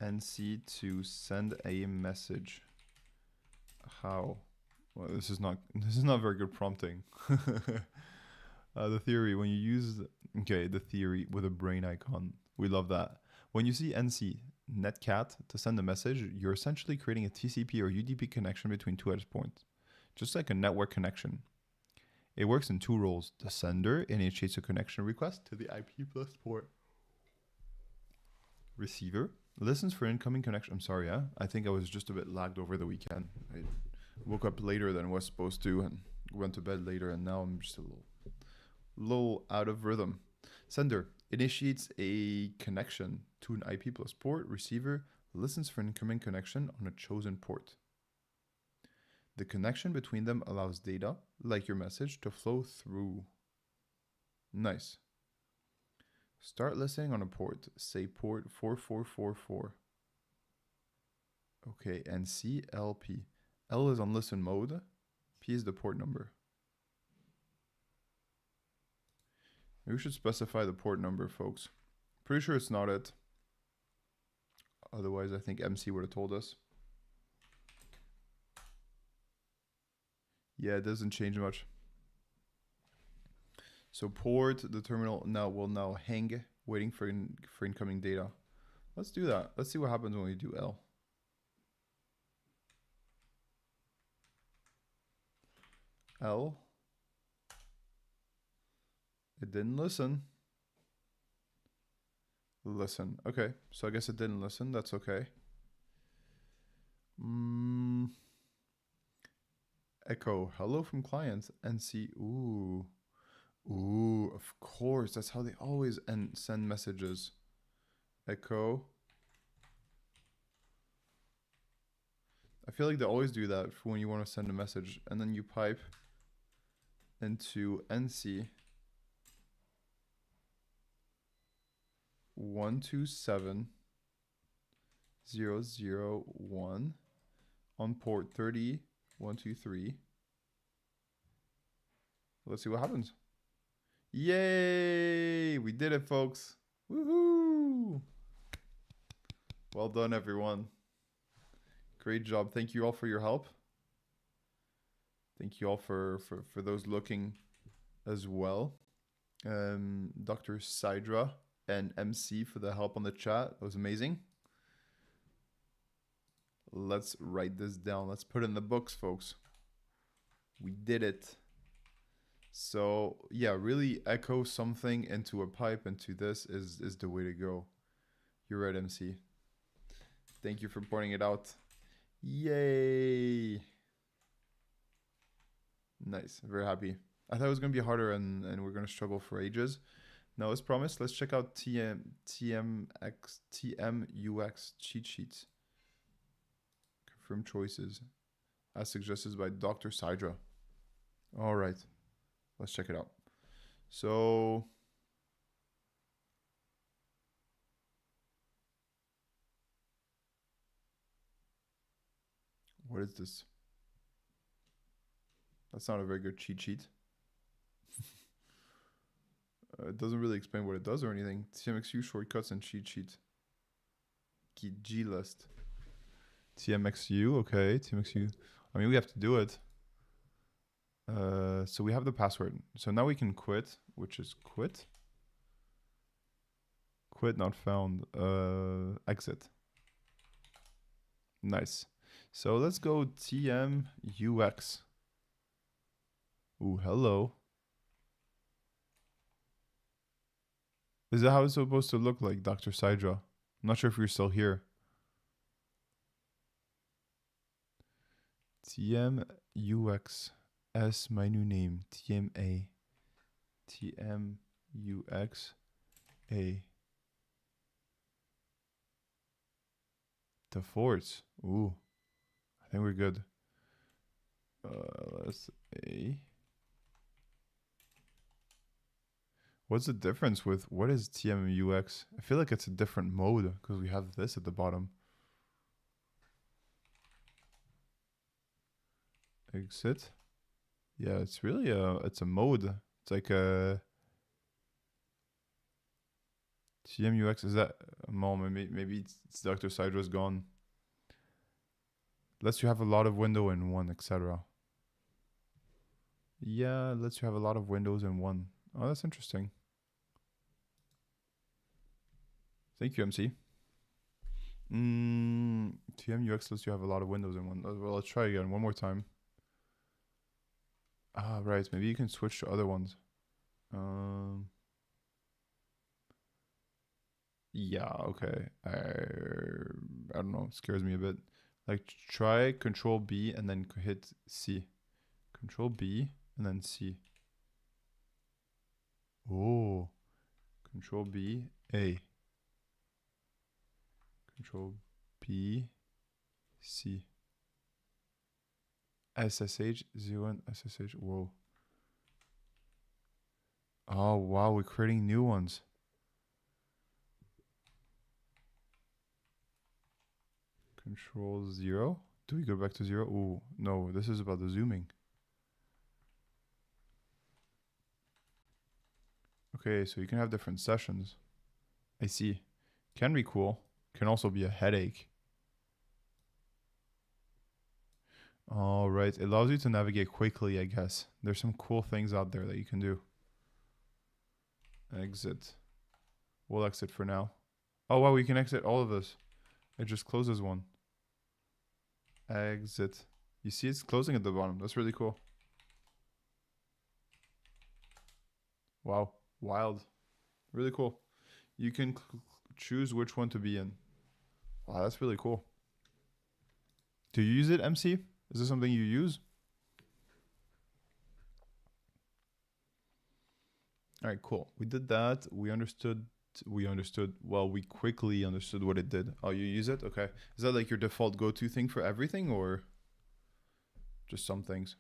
NC to send a message. How? Well, this is not very good prompting. The theory, when you use the theory with a brain icon, we love that. When you see NC netcat to send a message, you're essentially creating a TCP or UDP connection between two edge points, just like a network connection. It works in two roles. The sender initiates a connection request to the IP plus port. Receiver listens for incoming connection. I'm sorry, yeah. I think I was just a bit lagged over the weekend. I woke up later than I was supposed to and went to bed later, and now I'm just a little out of rhythm. Sender initiates a connection to an IP plus port. Receiver listens for an incoming connection on a chosen port. The connection between them allows data, like your message, to flow through. Nice. Start listening on a port. Say port 4444. Okay, and CLP. L is on listen mode. P is the port number. Maybe we should specify the port number, folks. Pretty sure it's not it. Otherwise, I think MC would have told us. Yeah, it doesn't change much. So port, the terminal will now hang, waiting for incoming data. Let's do that. Let's see what happens when we do L. L. It didn't listen. Listen. Okay, so I guess it didn't listen. That's okay. Echo. Hello from clients. NC. Ooh. Ooh, of course. That's how they always send messages. Echo. I feel like they always do that for when you want to send a message. And then you pipe into NC 127001 on port 30123. Let's see what happens. Yay! We did it, folks. Woohoo! Well done, everyone. Great job. Thank you all for your help. Thank you all for those looking as well. Dr. Sidra and MC for the help on the chat. That was amazing. Let's write this down. Let's put it in the books, folks. We did it. So yeah, really echo something into a pipe, into this is the way to go. You're right, MC. Thank you for pointing it out. Yay. Nice, very happy. I thought it was gonna be harder and we're gonna struggle for ages. Now, as promised, let's check out TMUX cheat sheets. Confirm choices, as suggested by Dr. Sidra. All right. Let's check it out. So what is this? That's not a very good cheat sheet. It doesn't really explain what it does or anything. TMXU shortcuts and cheat sheet. G list. TMXU, okay. TMXU. I mean, we have to do it. So we have the password. So now we can quit, which is quit. Quit not found. Exit. Nice. So let's go TMUX. Ooh, hello. Is that how it's supposed to look like, Dr. Sidra? I'm not sure if you're still here. TMUX. S, my new name. TMA. TMUX. A. The forts. Ooh. I think we're good. Let's A. What's the difference with what is TMUX? I feel like it's a different mode because we have this at the bottom. Exit. Yeah, it's really it's a mode. It's like a TMUX. Is that a moment? Maybe it's Dr. Sidra's gone. Lets you have a lot of window in one, etc. Yeah, lets you have a lot of windows in one. Oh, that's interesting. Thank you, MC. TMUX lets you have a lot of windows in one. Well, let's try again one more time. Ah, right. Maybe you can switch to other ones. Yeah, okay. I don't know. It scares me a bit. Like try Control B and then hit C. Control B and then C. Oh, Control B, A. Control B, C. SSH, 01, SSH. Whoa. Oh, wow. We're creating new ones. Control 0. Do we go back to 0? Oh, no. This is about the zooming. Okay, so you can have different sessions. I see. Can be cool. Can also be a headache. All right. It allows you to navigate quickly, I guess. There's some cool things out there that you can do. Exit. We'll exit for now. Oh, wow. We can exit all of this. It just closes one. Exit. You see it's closing at the bottom. That's really cool. Wow. Wild. Really cool. You can choose which one to be in. Wow, that's really cool. Do you use it, MC? Is this something you use? All right, cool. We did that. We understood. Well, we quickly understood what it did. Oh, you use it? Okay. Is that like your default go-to thing for everything or just some things?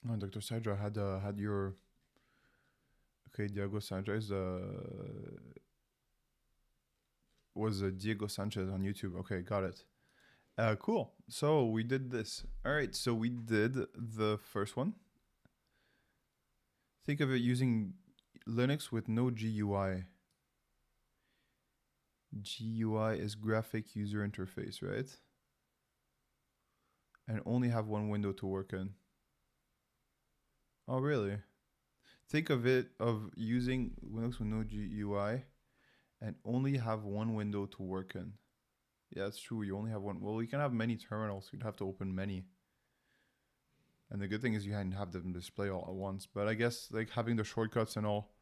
Oh, Dr. Sidra had your... Okay, Diego Sanchez was Diego Sanchez on YouTube. Okay, got it. Cool. So we did this. All right, so we did the first one. Think of it using Linux with no GUI. GUI is graphic user interface, right? And only have one window to work in. Oh, really? Think of it of using Linux with no GUI and only have one window to work in. Yeah, it's true. You only have one. Well, you can have many terminals. You'd have to open many. And the good thing is you can have them display all at once. But I guess like having the shortcuts and all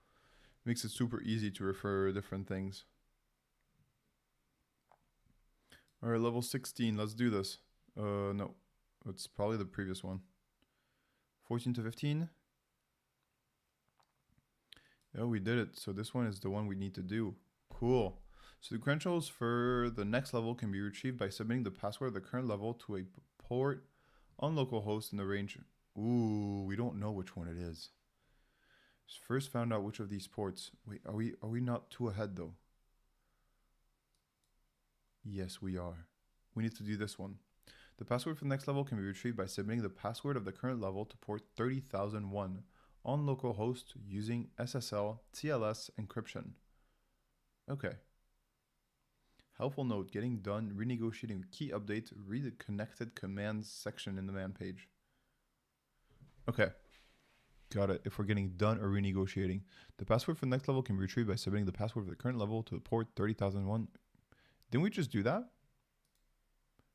makes it super easy to refer different things. All right, level 16. Let's do this. No. It's probably the previous one. 14 to 15. Oh, we did it. So this one is the one we need to do. Cool. So the credentials for the next level can be retrieved by submitting the password of the current level to a port on localhost in the range. Ooh, we don't know which one it is. First found out which of these ports. Wait, are we not too ahead though? Yes, we are. We need to do this one. The password for the next level can be retrieved by submitting the password of the current level to port 30,001 on localhost using SSL TLS encryption. Okay. Helpful note, getting done, renegotiating key update, read the connected commands section in the man page. Okay. Got it. If we're getting done or renegotiating. The password for the next level can be retrieved by submitting the password for the current level to the port 30,001. Didn't we just do that?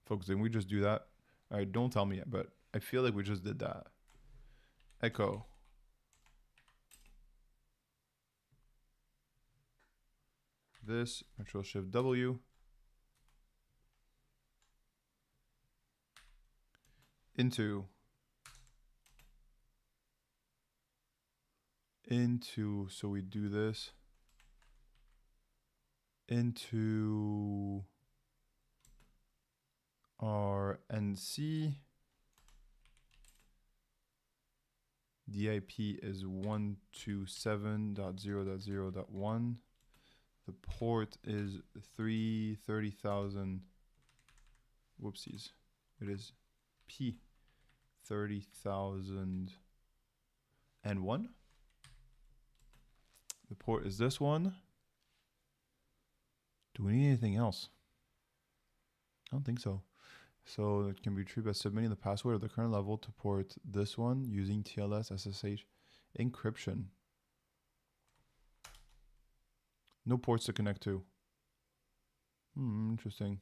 Folks, didn't we just do that? All right, don't tell me yet, but I feel like we just did that. Echo. This, Control Shift W. Into, so we do this. Into our NC. The IP is 127.0.0.1. The port is 30,000. Whoopsies. It is P 30,001. The port is this one. Do we need anything else? I don't think so. So it can be retrieved by submitting the password of the current level to port this one using TLS SSH encryption. No ports to connect to. Interesting.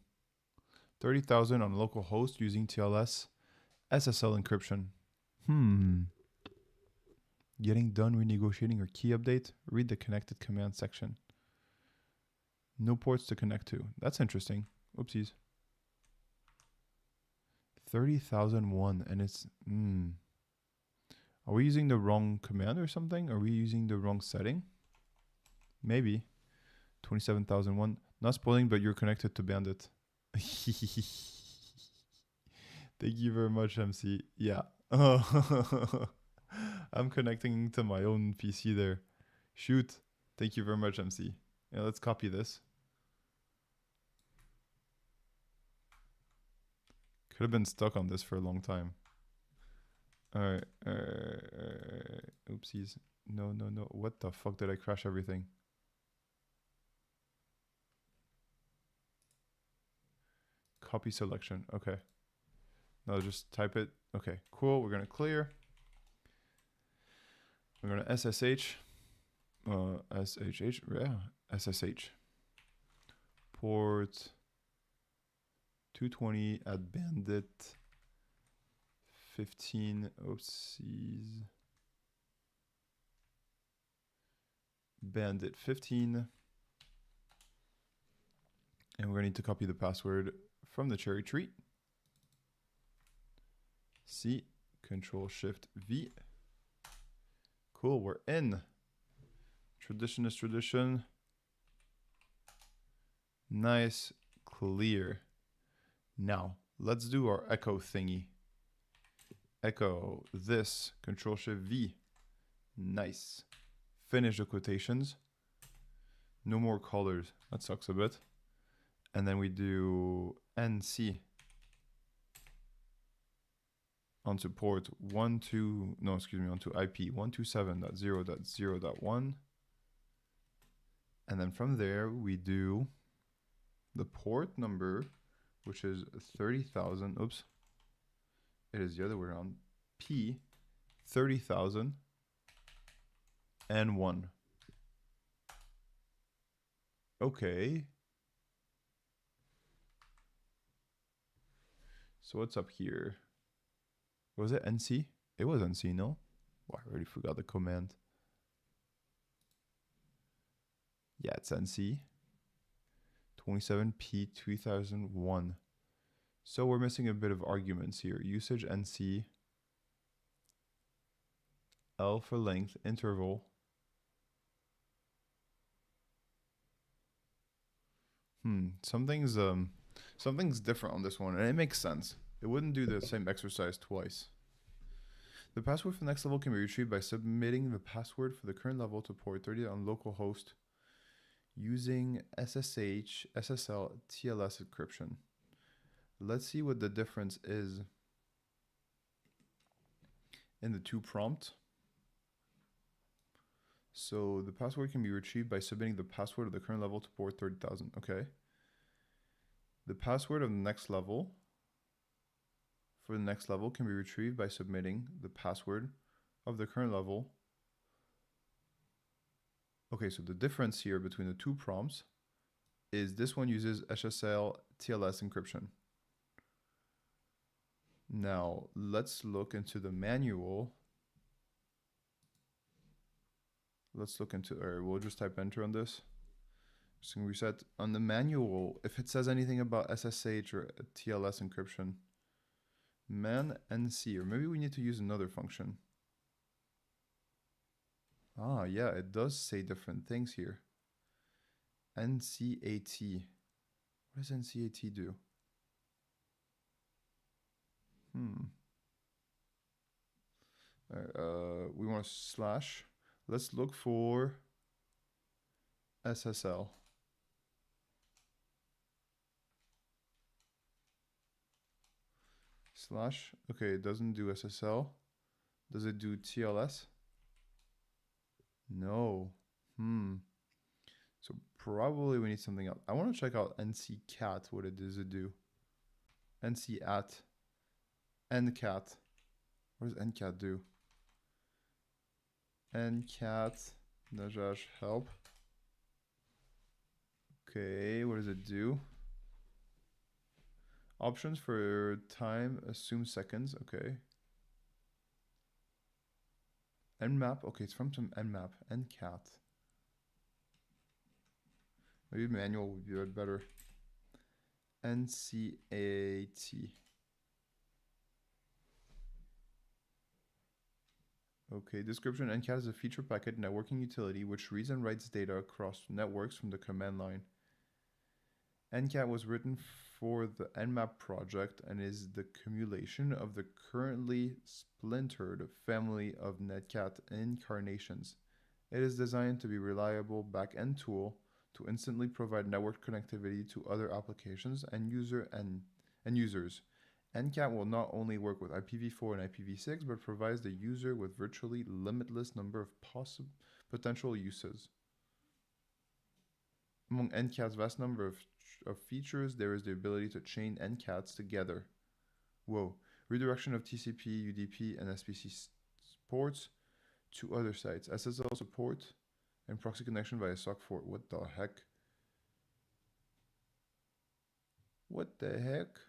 30,000 on local host using TLS SSL encryption. Getting done renegotiating your key update. Read the connected command section. No ports to connect to. That's interesting. Oopsies. 30,001 and it's... Are we using the wrong command or something? Are we using the wrong setting? Maybe. 27,001. Not spoiling, but you're connected to Bandit. Thank you very much, MC. Yeah. I'm connecting to my own PC there. Shoot. Thank you very much, MC. Yeah, let's copy this. Could have been stuck on this for a long time. Alright. Oopsies. No. What the fuck did I crash everything? Copy selection. Okay. Now just type it. Okay, cool. We're going to clear. We're going to SSH. SSH. Yeah, SSH. Port 220 at Bandit 15. Oopsies. Bandit 15. And we're going to need to copy the password from the cherry tree. C, Control Shift V. Cool, we're in. Tradition is tradition. Nice, clear. Now, let's do our echo thingy. Echo this, Control Shift V. Nice. Finish the quotations. No more colors. That sucks a bit. And then we do NC onto port onto IP 127.0.0.1. And then from there we do the port number, which is 30,000. Oops. It is the other way around. P 30,000 and 1. Okay. So what's up here? Was it NC? It was NC, no? Oh, I already forgot the command. Yeah, it's NC. 27P3001. So we're missing a bit of arguments here. Usage NC. L for length, interval. Something's different on this one, and it makes sense. It wouldn't do the same exercise twice. The password for the next level can be retrieved by submitting the password for the current level to port 30 on localhost using SSH, SSL, TLS encryption. Let's see what the difference is in the two prompts. So the password can be retrieved by submitting the password of the current level to port 30,000. Okay. The password of the next level can be retrieved by submitting the password of the current level. Okay, so the difference here between the two prompts is this one uses SSL TLS encryption. Now, let's look into the manual. Let's look into, or we'll just type enter on this. So reset on the manual, if it says anything about SSH or TLS encryption, man NC, or maybe we need to use another function. Ah, yeah, it does say different things here. NCAT. What does NCAT do? We want to slash. Let's look for SSL. Slash. Okay, it doesn't do SSL. Does it do TLS? No. So probably we need something else. I want to check out NCCAT. What does it do? NCAT. NCAT. What does NCAT do? NCAT. Najash help. Okay, what does it do? Options for time, assume seconds, okay. Nmap, okay, it's from some nmap, ncat. Maybe manual would be better. NCAT. Okay, description. NCAT is a feature packet networking utility which reads and writes data across networks from the command line. NCAT was written for the Nmap project and is the cumulation of the currently splintered family of netcat incarnations. It is designed to be a reliable back-end tool to instantly provide network connectivity to other applications and users. NCAT will not only work with IPv4 and IPv6, but provides the user with virtually limitless number of potential uses. Among NCAT's vast number of features, there is the ability to chain NCATs together. Whoa. Redirection of TCP, UDP, and SPC ports to other sites. SSL support and proxy connection via SOC4. What the heck? What the heck?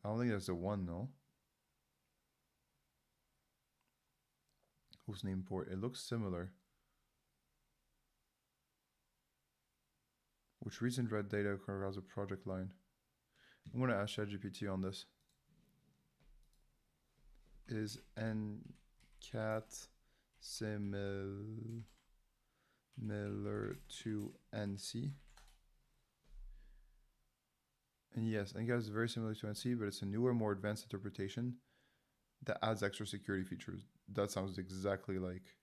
I don't think that's the one, no. Hostname port. It looks similar. Which reads and read data across a project line. I'm going to ask ChatGPT on this. Is ncat similar to NC? And yes, ncat is very similar to NC, but it's a newer, more advanced interpretation that adds extra security features. That sounds exactly like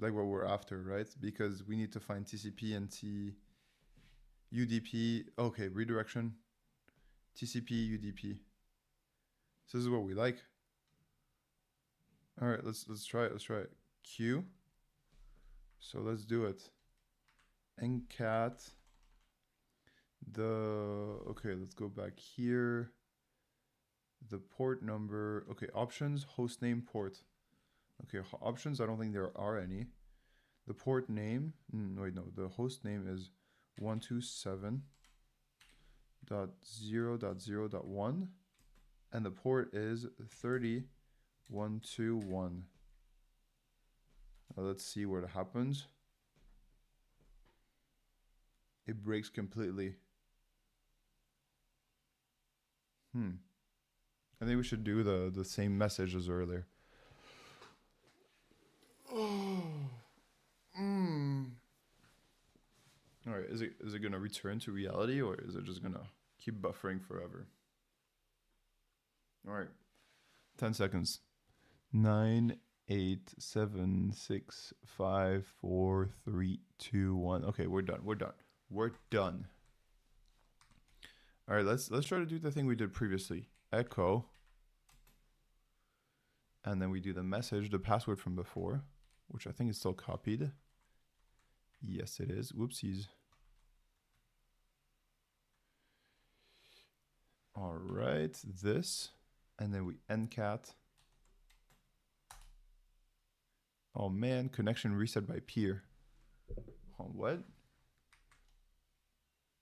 what we're after, right? Because we need to find TCP and UDP. Okay, redirection, TCP, UDP. So this is what we like. All right, let's try it. Let's try it. Q. So let's do it. Ncat. Okay, let's go back here. The port number. Okay, options, hostname, port. Okay, options, I don't think there are any. The port name, wait, no, the host name is 127.0.0.1, and the port is 30121. Now let's see what happens. It breaks completely. I think we should do the same message as earlier. All right, is it gonna return to reality, or is it just gonna keep buffering forever? All right, 10 seconds. 9, 8, 7, 6, 5, 4, 3, 2, 1. Okay, we're done. All right, let's try to do the thing we did previously. Echo, and then we do the message, the password from before, which I think is still copied. Yes, it is. Whoopsies. All right, this, and then we ncat. Oh man, connection reset by peer. Oh, what?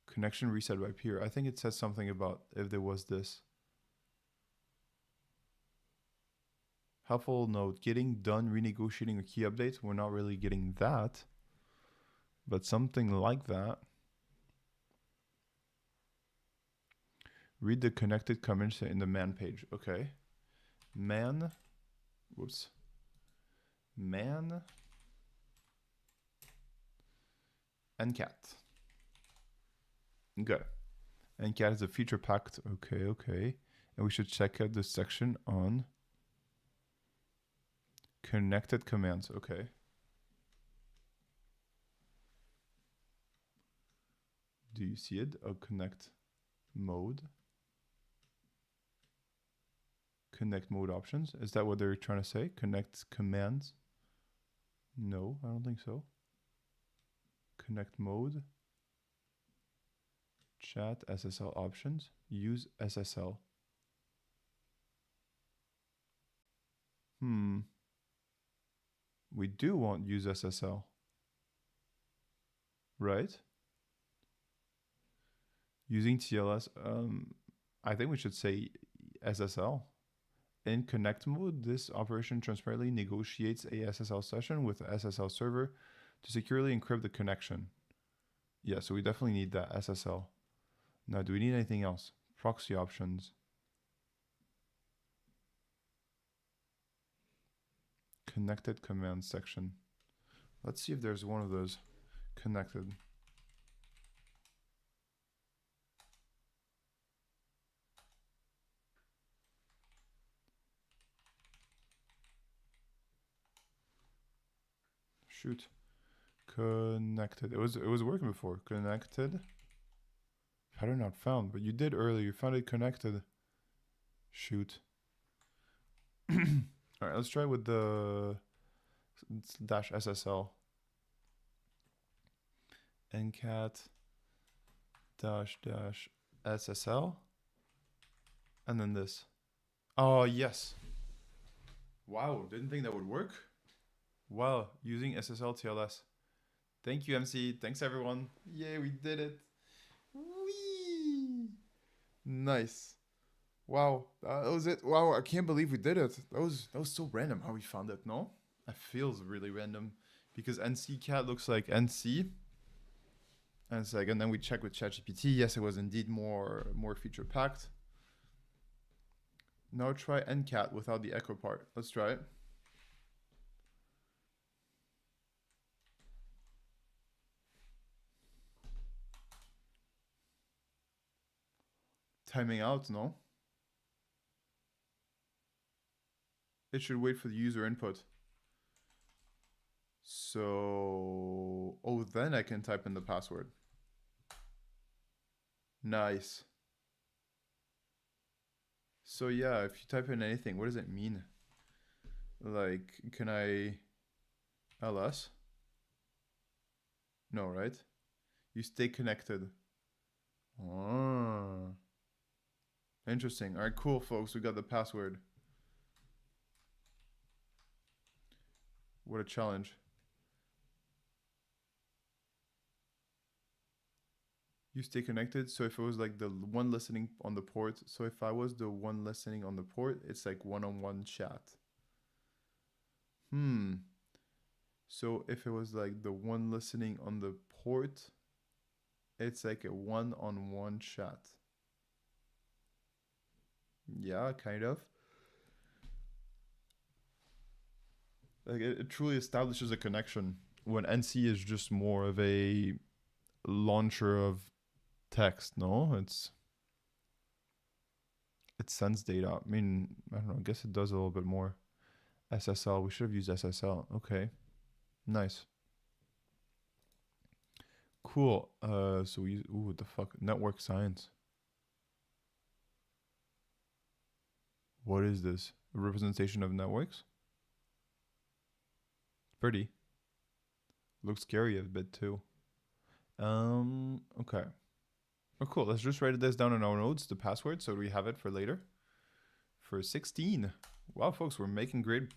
Connection reset by peer. I think it says something about if there was this. Helpful note, getting done renegotiating a key update. We're not really getting that, but something like that. Read the connected comments in the man page. Okay. Man. Whoops. Man. Ncat. Okay. Ncat is a feature packed. Okay. And we should check out the section on connected commands. Okay. Do you see it? Connect mode. Connect mode options. Is that what they're trying to say? Connect commands? No, I don't think so. Connect mode. Chat SSL options. Use SSL. We do want use SSL. right? Using TLS, I think we should say SSL. In connect mode, this operation transparently negotiates a SSL session with the SSL server to securely encrypt the connection. Yeah, so we definitely need that SSL. Now, do we need anything else? Proxy options. Connected command section. Let's see if there's one of those connected. Shoot. Connected. It was working before. Connected. Pattern not found, but you did earlier. You found it connected. Shoot. All right, let's try with the dash SSL. ncat dash SSL. And then this. Oh, yes. Wow, didn't think that would work. Wow, using SSL TLS. Thank you, MC. Thanks, everyone. Yay, we did it. Whee! Nice. Wow, that was it. Wow, I can't believe we did it. That was so random how we found it, no? It feels really random because NCCat looks like NC. And it's like, and then we check with ChatGPT. Yes, it was indeed more feature packed. Now try ncat without the echo part. Let's try it. Timing out, no? It should wait for the user input. So, oh, then I can type in the password. Nice. So yeah, if you type in anything, what does it mean? Like, can I ls? No, right? You stay connected. Oh. Interesting. All right, cool, folks. We got the password. What a challenge. You stay connected. So if it was like the one listening on the port, so if I was the one listening on the port, it's like one-on-one chat. So if it was like the one listening on the port, it's like a one-on-one chat. Yeah, kind of. Like it truly establishes a connection when NC is just more of a launcher of text. No, it sends data. I mean, I don't know. I guess it does a little bit more. SSL. We should have used SSL. Okay, nice. Cool. So we use, ooh, what the fuck? Network science. What is this? A representation of networks? Pretty. Looks scary a bit too. Okay. Oh, cool. Let's just write this down in our notes, the password, so we have it for later. For 16. Wow, folks, we're making great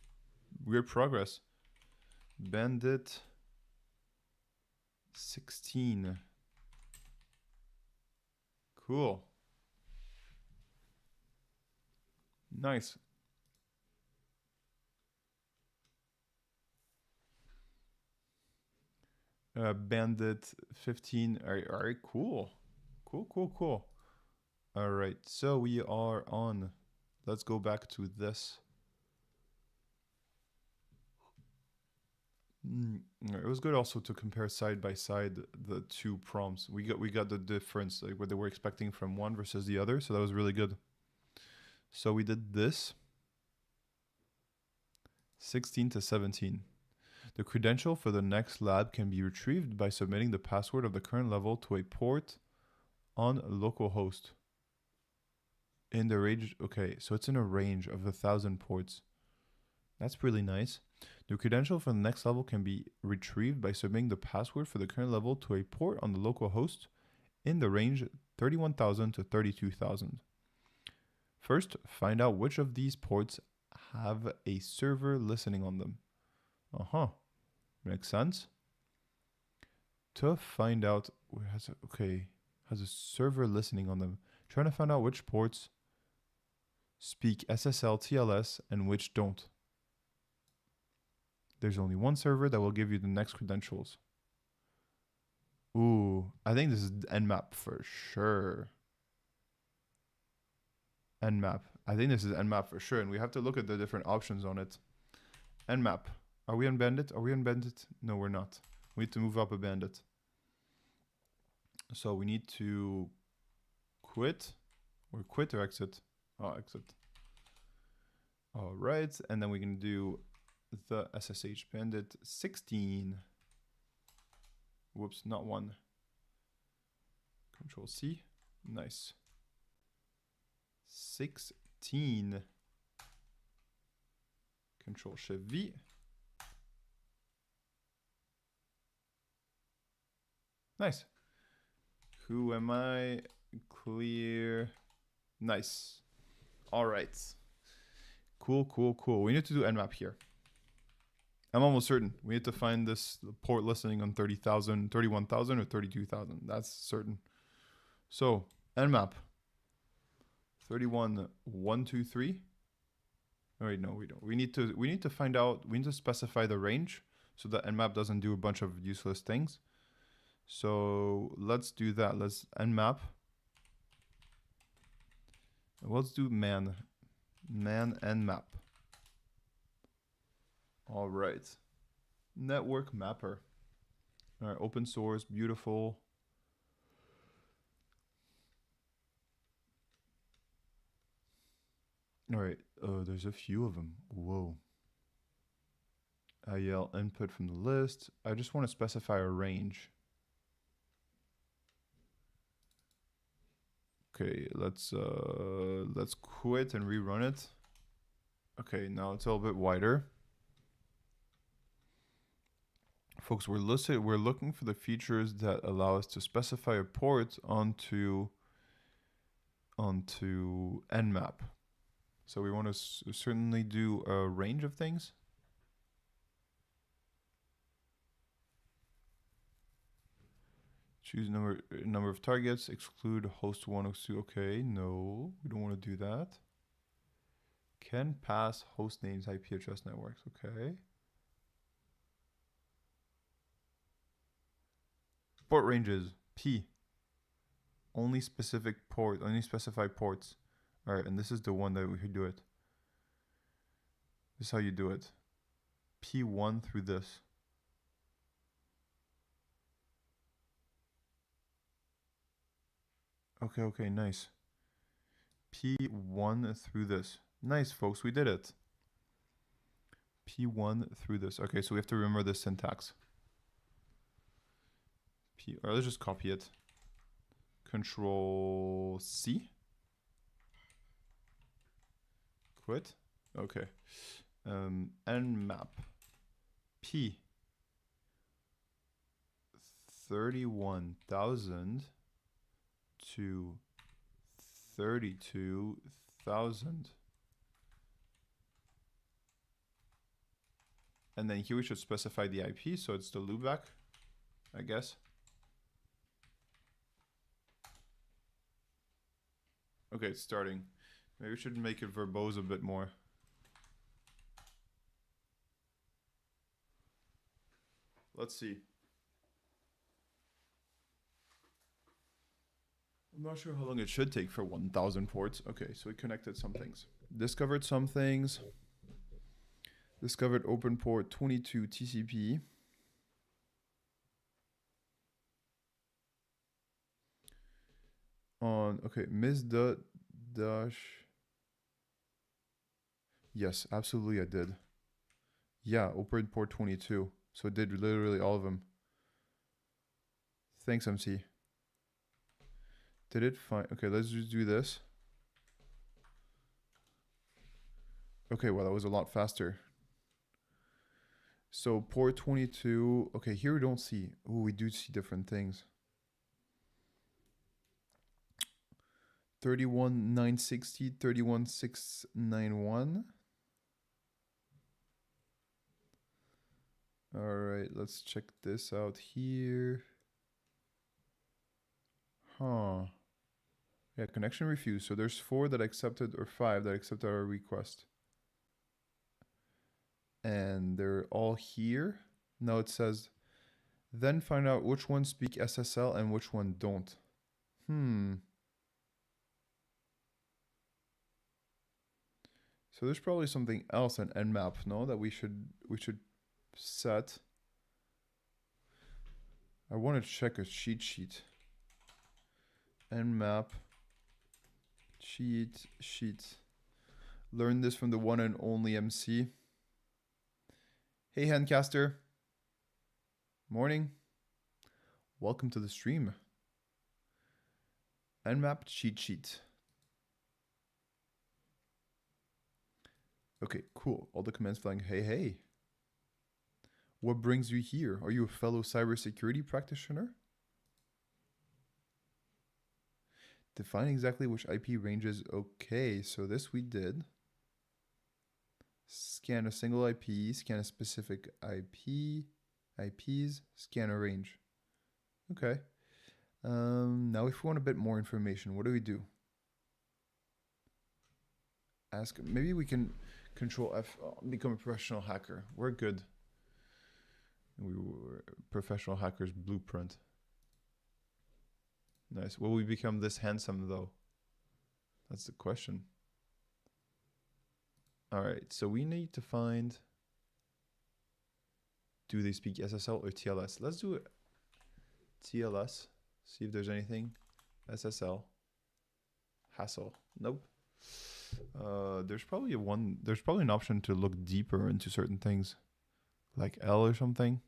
progress. Bandit 16. Cool. Nice. Bandit 15. All right, cool. Cool. All right, so we are on. Let's go back to this. It was good also to compare side by side the two prompts. We got the difference, like what they were expecting from one versus the other, so that was really good. So we did this. 16 to 17. The credential for the next lab can be retrieved by submitting the password of the current level to a port on localhost. In the range, okay, so it's in a range of 1,000 ports. That's really nice. The credential for the next level can be retrieved by submitting the password for the current level to a port on the local host in the range 31,000 to 32,000. First, find out which of these ports have a server listening on them. Makes sense. to find out has a server listening on them. Trying to find out which ports speak SSL TLS and which don't. There's only one server that will give you the next credentials. Ooh, I think this is Nmap for sure. Nmap. I think this is Nmap for sure, and we have to look at the different options on it. Nmap. Are we on Bandit? Are we on Bandit? No, we're not. We need to move up a Bandit. So we need to quit or quit or exit. Oh, exit. All right, and then we can do the SSH Bandit 16. Whoops, not one. Control C. Nice. 16. Control Shift V. Nice. Who am I? Clear. Nice. All right. Cool, cool, cool. We need to do Nmap here. I'm almost certain. We need to find this port listening on 30,000, 31,000 or 32,000. That's certain. So, Nmap. 31,123. Oh, wait, no, we don't. We need to find out, we need to specify the range so that Nmap doesn't do a bunch of useless things. So let's do that. Let's Nmap. Let's do man Nmap. All right. Network mapper. All right, open source, beautiful. All right, there's a few of them. Whoa. IL input from the list. I just want to specify a range. Okay, let's quit and rerun it. Okay, now it's a little bit wider. Folks, we're looking for the features that allow us to specify a port onto Nmap. So we want to certainly do a range of things. Choose number of targets, exclude host 1, host 2. Okay, no, we don't want to do that. Can pass host names, IP address networks. Okay. Port ranges, P. Only specific port, only specified ports. All right, and this is the one that we could do it. This is how you do it. P1 through this. Okay, okay, nice. P1 through this. Nice, folks, we did it. P1 through this. Okay, so we have to remember this syntax. Or let's just copy it. Control C. Quit. Okay. Nmap. P. 31,000 to 32,000. And then here we should specify the IP, so it's the loopback, I guess. Okay, it's starting. Maybe we should make it verbose a bit more. Let's see. I'm not sure how long it should take for 1,000 ports. Okay, so we connected some things. Discovered some things. Discovered open port 22 TCP. On, okay, Miss Dash. Yes, absolutely I did. Yeah, open port 22. So it did literally all of them. Thanks, MC. Did it find, okay, let's just do this. Okay, well, that was a lot faster. So port 22, okay, here we don't see, oh, we do see different things. 31,960, 31,691. All right, let's check this out here. Huh. Yeah, connection refused. So there's 4 that accepted, or 5 that accepted our request. And they're all here. Now it says, then find out which ones speak SSL and which one don't. So there's probably something else in Nmap, no, that we should set. I want to check a cheat sheet. Nmap cheat sheet. Learn this from the one and only MC. Hey, Handcaster. Morning. Welcome to the stream. Nmap cheat sheet. Okay, cool. All the commands flying. Hey, hey. What brings you here? Are you a fellow cybersecurity practitioner? Define exactly which IP ranges. Okay, so this we did. Scan a single IP, scan a specific IPs, scan a range. Okay. Now if we want a bit more information, what do we do? Ask, maybe we can Control F, become a professional hacker. We're good. We were professional hackers blueprint. Nice. Will we become this handsome though? That's the question. All right, so we need to find, do they speak SSL or TLS? Let's do it. TLS, see if there's anything. SSL, hassle, nope. There's probably an option to look deeper into certain things, like L or something.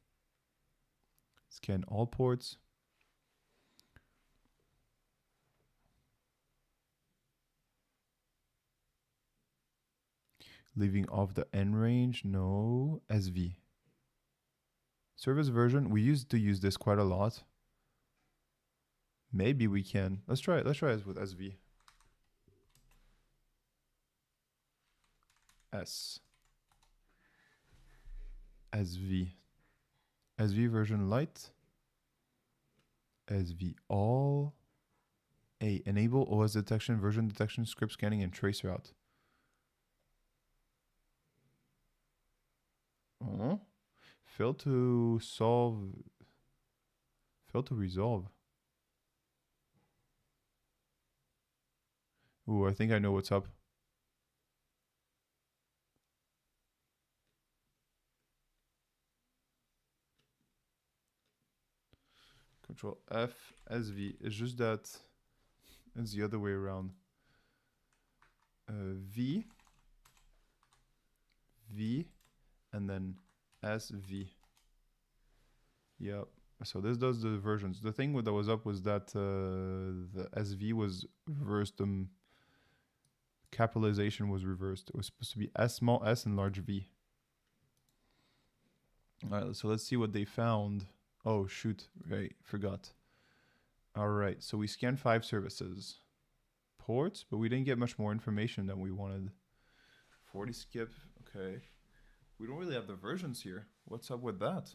Scan all ports. Leaving off the N range, no. SV. Service version, we used to use this quite a lot. Maybe we can. Let's try it. Let's try it with SV. SV. SV version light. SV all. A. Enable OS detection, version detection, script scanning, and trace route. Fail to resolve. Ooh, I think I know what's up. Control F, SV. It's just that it's the other way around. V, and then SV. Yep. So this does the versions. The thing that was up was that the SV was reversed. Capitalization was reversed. It was supposed to be S, small s, and large V. All right, so let's see what they found. Oh, shoot. Right, forgot. All right, so we scanned 5 services. Ports, but we didn't get much more information than we wanted. 40 skip, okay. We don't really have the versions here. What's up with that?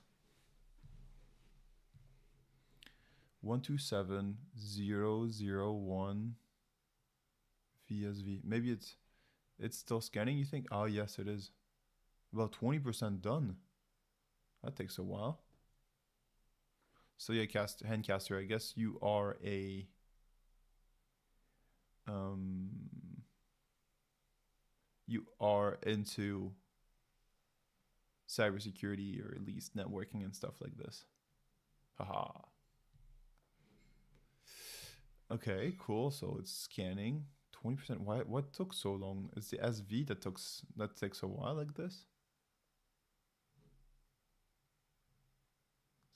127.0.0.1 VSV. Maybe it's still scanning, you think? Oh, yes, it is. About 20% done. That takes a while. So yeah, Handcaster, I guess you are a you are into cybersecurity, or at least networking and stuff like this. Haha. Okay, cool. So it's scanning 20%. Why? What took so long? It's the SV that takes a while like this.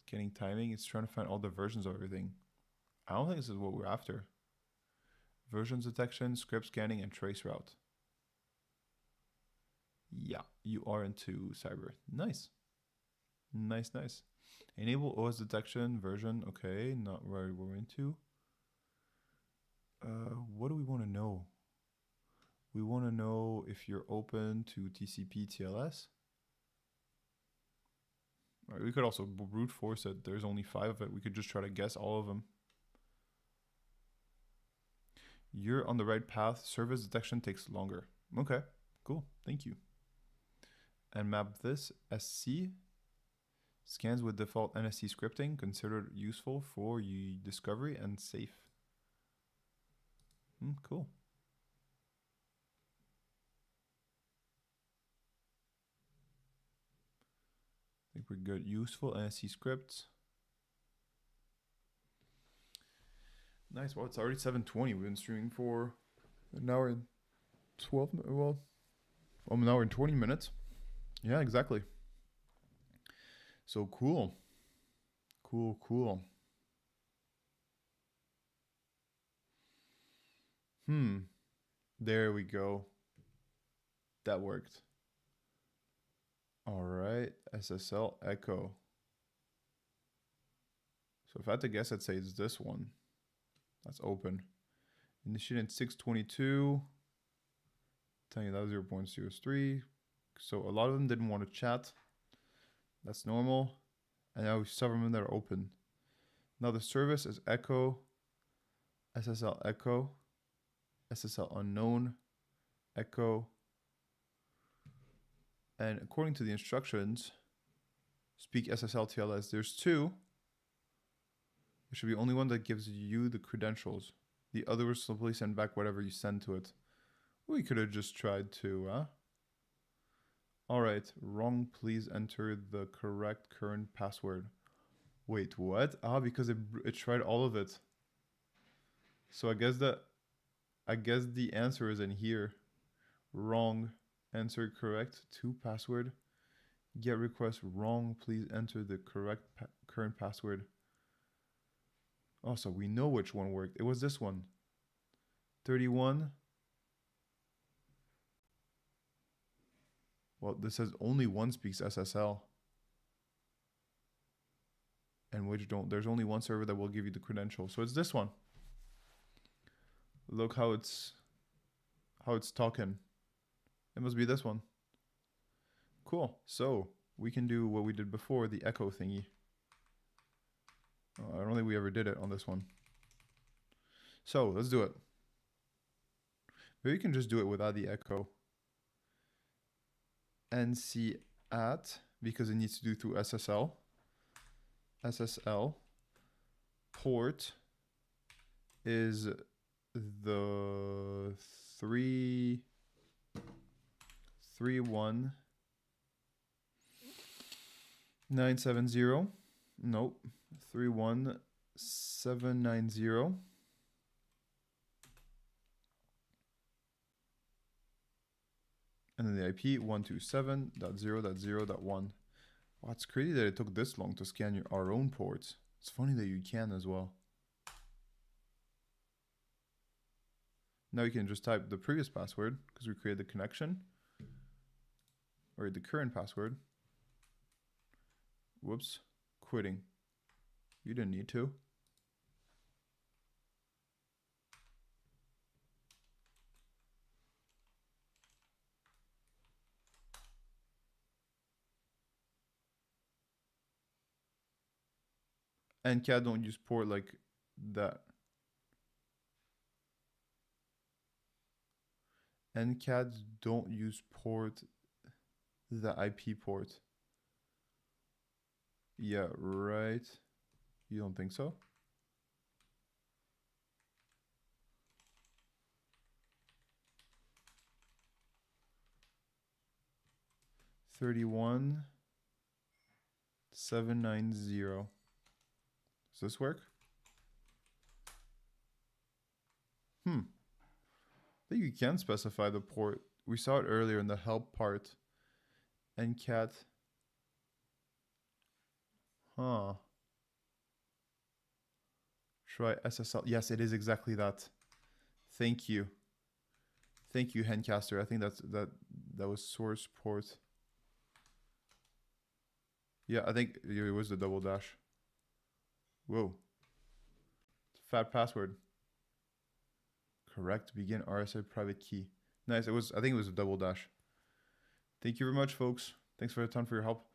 Scanning timing. It's trying to find all the versions of everything. I don't think this is what we're after. Versions detection, script scanning, and trace route. Yeah, you are into cyber. Nice. Nice, nice. Enable OS detection, version. Okay, not where we're into. What do we want to know? We want to know if you're open to TCP TLS. All right, we could also brute force it. There's only 5 of it. We could just try to guess all of them. You're on the right path. Service detection takes longer. Okay, cool. Thank you. And map this SC. Scans with default NSC scripting considered useful for discovery and safe. Cool. I think we're good. Useful NSC scripts. Nice. Well, it's already 7:20. We've been streaming for an hour and 12. Well, an hour and 20 minutes. Yeah, exactly. So cool. Cool. There we go. That worked. All right. SSL echo. So if I had to guess, I'd say it's this one. That's open. Initiated 622. Telling you that was 0.03. So a lot of them didn't want to chat. That's normal. And now we have some of them that are open. Now the service is echo, SSL echo, SSL unknown, echo. And according to the instructions, speak SSL TLS. There's two. There should be only one that gives you the credentials. The other will simply send back whatever you send to it. We could have just tried to, All right, wrong. Please enter the correct current password. Wait, what? Because it tried all of it. So I guess the answer is in here. Wrong. Answer correct. To password. Get request wrong. Please enter the correct current password. Oh, so we know which one worked. It was this one. 31. Well, this says only one speaks SSL. And which don't. There's only one server that will give you the credential. So it's this one. Look how it's talking. It must be this one. Cool. So we can do what we did before, the echo thingy. I don't think we ever did it on this one. So let's do it. Maybe you can just do it without the echo. NC at, because it needs to do through SSL. SSL port is the 31970. Nope. 31790. And then the IP 127.0.0.1. Wow, it's crazy that it took this long to scan our own ports. It's funny that you can as well. Now you can just type the previous password because we created the connection. Or the current password. Whoops. Quitting. You didn't need to. NCAT don't use port like that. NCATs don't use port, the IP port. Yeah, right. You don't think so? $31,790. Does this work? I think you can specify the port. We saw it earlier in the help part. NCAT. Try SSL. Yes, it is exactly that. Thank you. Thank you, Hencaster. I think that was source port. Yeah, I think it was the double dash. Whoa. Fat password. Correct. Begin RSA private key. Nice. I think it was a double dash. Thank you very much, folks. Thanks for a ton for your help.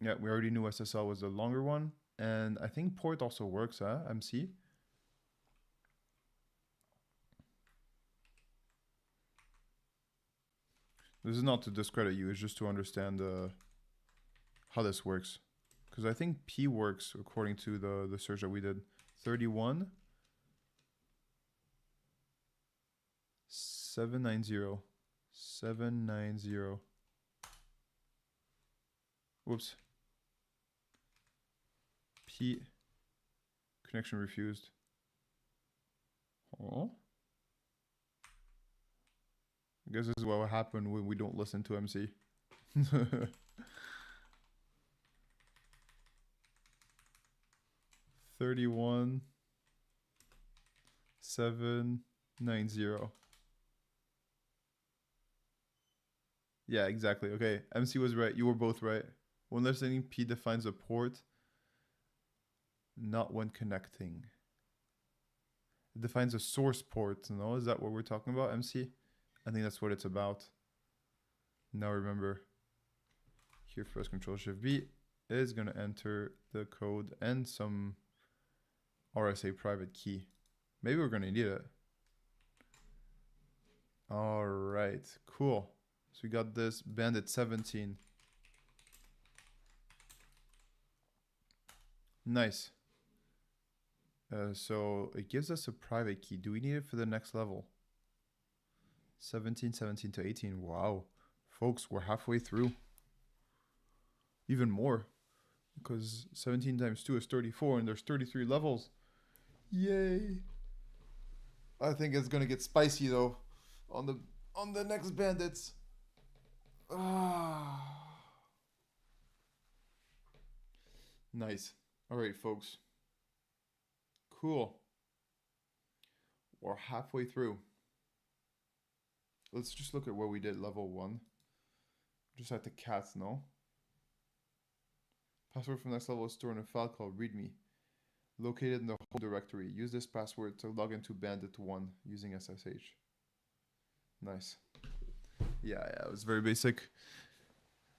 Yeah, we already knew SSL was the longer one. And I think port also works, MC. This is not to discredit you, it's just to understand how this works. Because I think P works according to the search that we did. 31 790 790. Whoops. P connection refused. Oh. I guess this is what will happen when we don't listen to MC. 31 790. Yeah, exactly. Okay, MC was right. You were both right. When listening, P defines a port, not when connecting. It defines a source port, no? Is that what we're talking about, MC? I think that's what it's about. Now remember, here press Control Shift B is gonna enter the code and some RSA private key. Maybe we're gonna need it. All right, cool. So we got this Bandit 17. Nice. So it gives us a private key. Do we need it for the next level? 17, 17 to 18. Wow. Folks, we're halfway through. Even more. Because 17 times 2 is 34 and there's 33 levels. Yay. I think it's going to get spicy though on the next bandits. Nice. All right, folks. Cool. We're halfway through. Let's just look at what we did level 1. Just had to cats, no? Password from next level is stored in a file called readme, located in the home directory. Use this password to log into Bandit 1 using SSH. Nice. Yeah, it was very basic.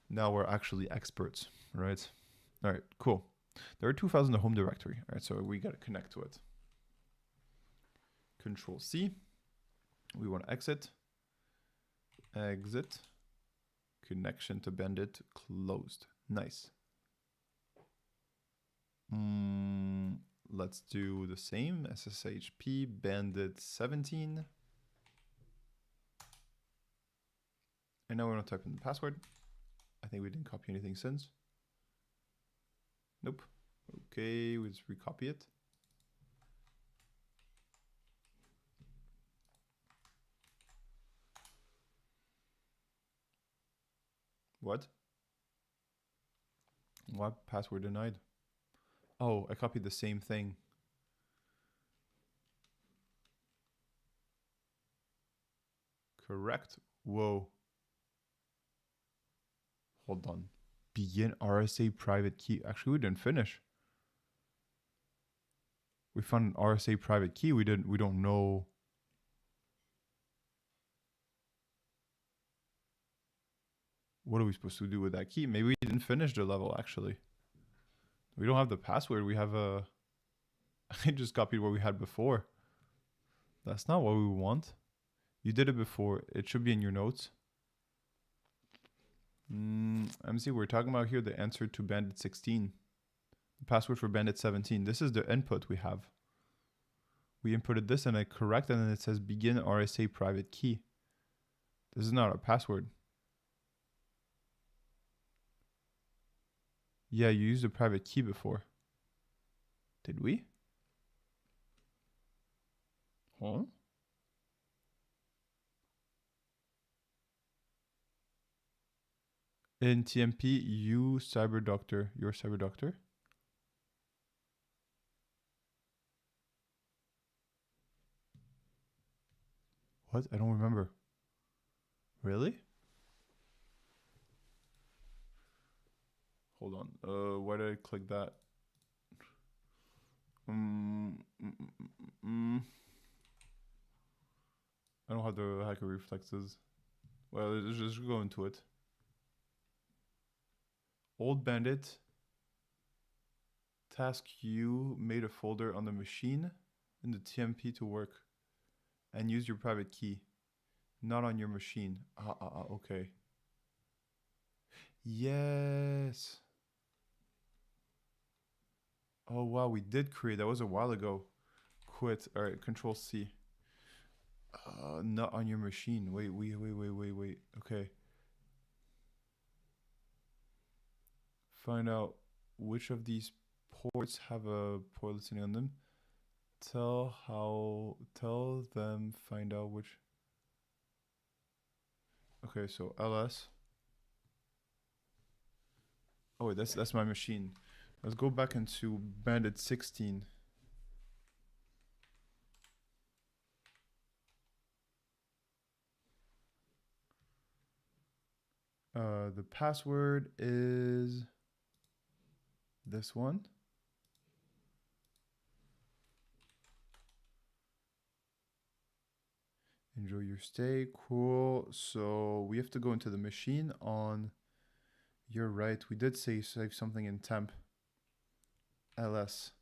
Now we're actually experts, right? All right, cool. There are 2 files in the home directory. All right, so we got to connect to it. Control C. We want to exit. Exit. Connection to Bandit closed. Nice. Let's do the same. SSHP Bandit 17. And now we're going to type in the password. I think we didn't copy anything since. Nope. Okay, we just recopy it. What? What? Password denied. Oh, I copied the same thing. Correct. Whoa. Hold on. Begin RSA private key. Actually, we didn't finish. We found an RSA private key. We don't know. What are we supposed to do with that key? Maybe we didn't finish the level, actually. We don't have the password. We have a... I just copied what we had before. That's not what we want. You did it before. It should be in your notes. MC, we're talking about here the answer to Bandit 16. The password for Bandit 17. This is the input we have. We inputted this and I correct, and then it says begin RSA private key. This is not our password. Yeah, you used a private key before. Did we? Huh? In TMP, you CyberDoctor. You're CyberDoctor? What? I don't remember. Really? Hold on. Why did I click that? I don't have the hacker reflexes. Well, let's just go into it. Old Bandit. Task you made a folder on the machine in the TMP to work and use your private key. Not on your machine. Okay. Yes. Oh wow, we did create. That was a while ago. Quit. All right, Control C. Not on your machine. Wait. Okay. Find out which of these ports have a port listening on them. Tell them find out which. Okay, so ls. Oh wait, that's my machine. Let's go back into Bandit 16. The password is this one. Enjoy your stay. Cool. So we have to go into the machine on. You're right. We did say save something in temp. ls.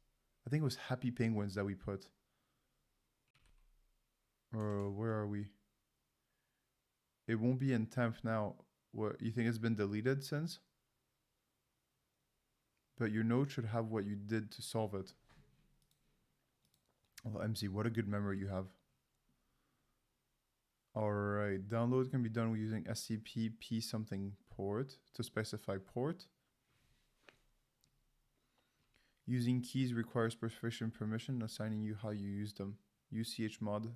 I think it was Happy Penguins that we put. Or where are we? It won't be in temp now. What you think it's been deleted since? But your node should have what you did to solve it. Oh, MC, what a good memory you have. Alright, download can be done using scp p something port to specify port. Using keys requires sufficient permission, assigning you how you use them. Use chmod.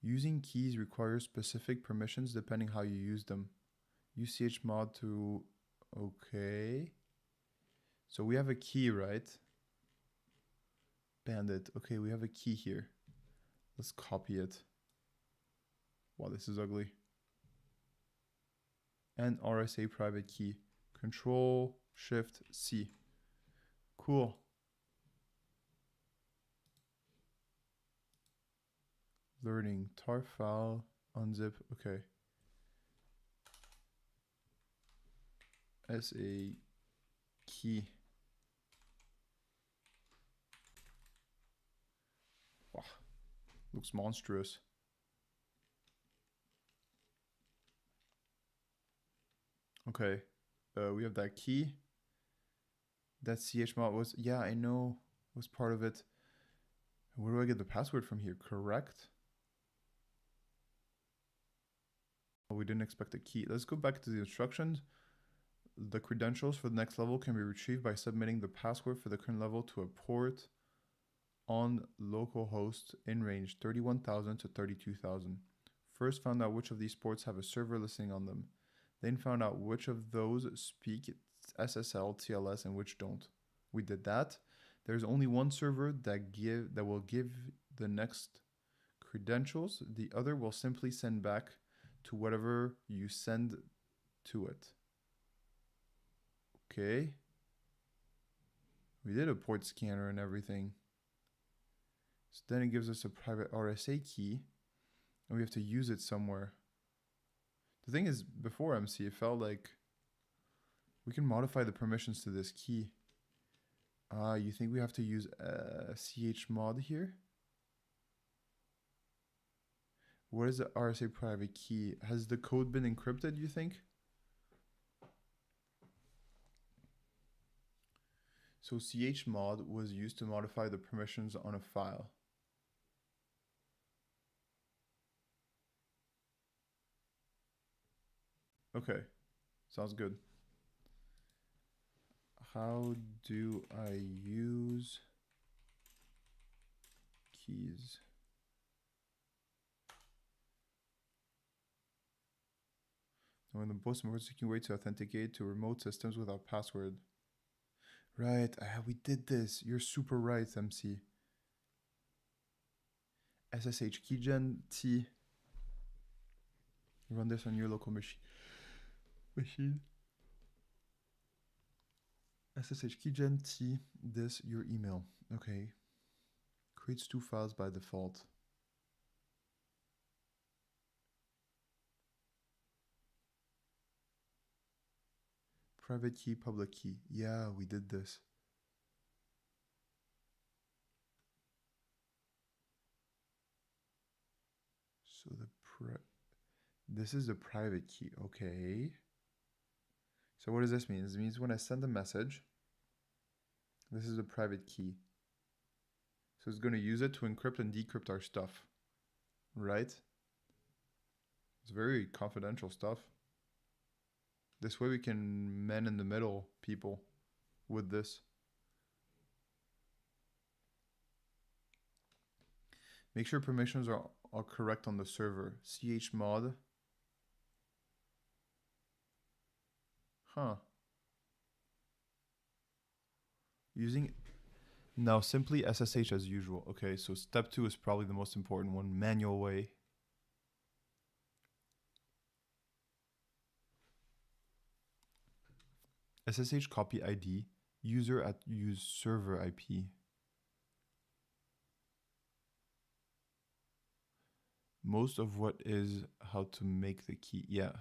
Using keys requires specific permissions depending how you use them. Use chmod to... Okay. So we have a key, right? Bandit. Okay, we have a key here. Let's copy it. Wow, this is ugly. And RSA private key. Control Shift C. Cool. Learning tar file unzip. Okay. As a key. Wow. Looks monstrous. Okay. We have that key. That chmod was, yeah, I know, was part of it. Where do I get the password from here? Correct. Oh, we didn't expect a key. Let's go back to the instructions. The credentials for the next level can be retrieved by submitting the password for the current level to a port on localhost in range 31,000 to 32,000. First found out which of these ports have a server listening on them. Then found out which of those speak SSL, TLS, and which don't. We did that. There's only one server that will give the next credentials. The other will simply send back to whatever you send to it. Okay. We did a port scanner and everything. So then it gives us a private RSA key, and we have to use it somewhere. The thing is, before MC, it felt like we can modify the permissions to this key. You think we have to use chmod here? What is the RSA private key? Has the code been encrypted, you think? So chmod was used to modify the permissions on a file. Okay, sounds good. How do I use keys? One of the most secure way to authenticate to remote systems without password. Right, we did this. You're super right, MC. SSH keygen T. Run this on your local machine. SSH keygen T. This your email. Okay. Creates 2 files by default. Private key, public key. Yeah, we did this. So this is the private key. Okay. So what does this mean? This means when I send a message, this is the private key. So it's going to use it to encrypt and decrypt our stuff, right? It's very confidential stuff. This way we can man in the middle people with this. Make sure permissions are correct on the server. chmod. Huh. Using now simply SSH as usual. Okay, so step 2 is probably the most important one. Manual way. SSH copy ID. User at use server IP. Most of what is how to make the key. Yeah.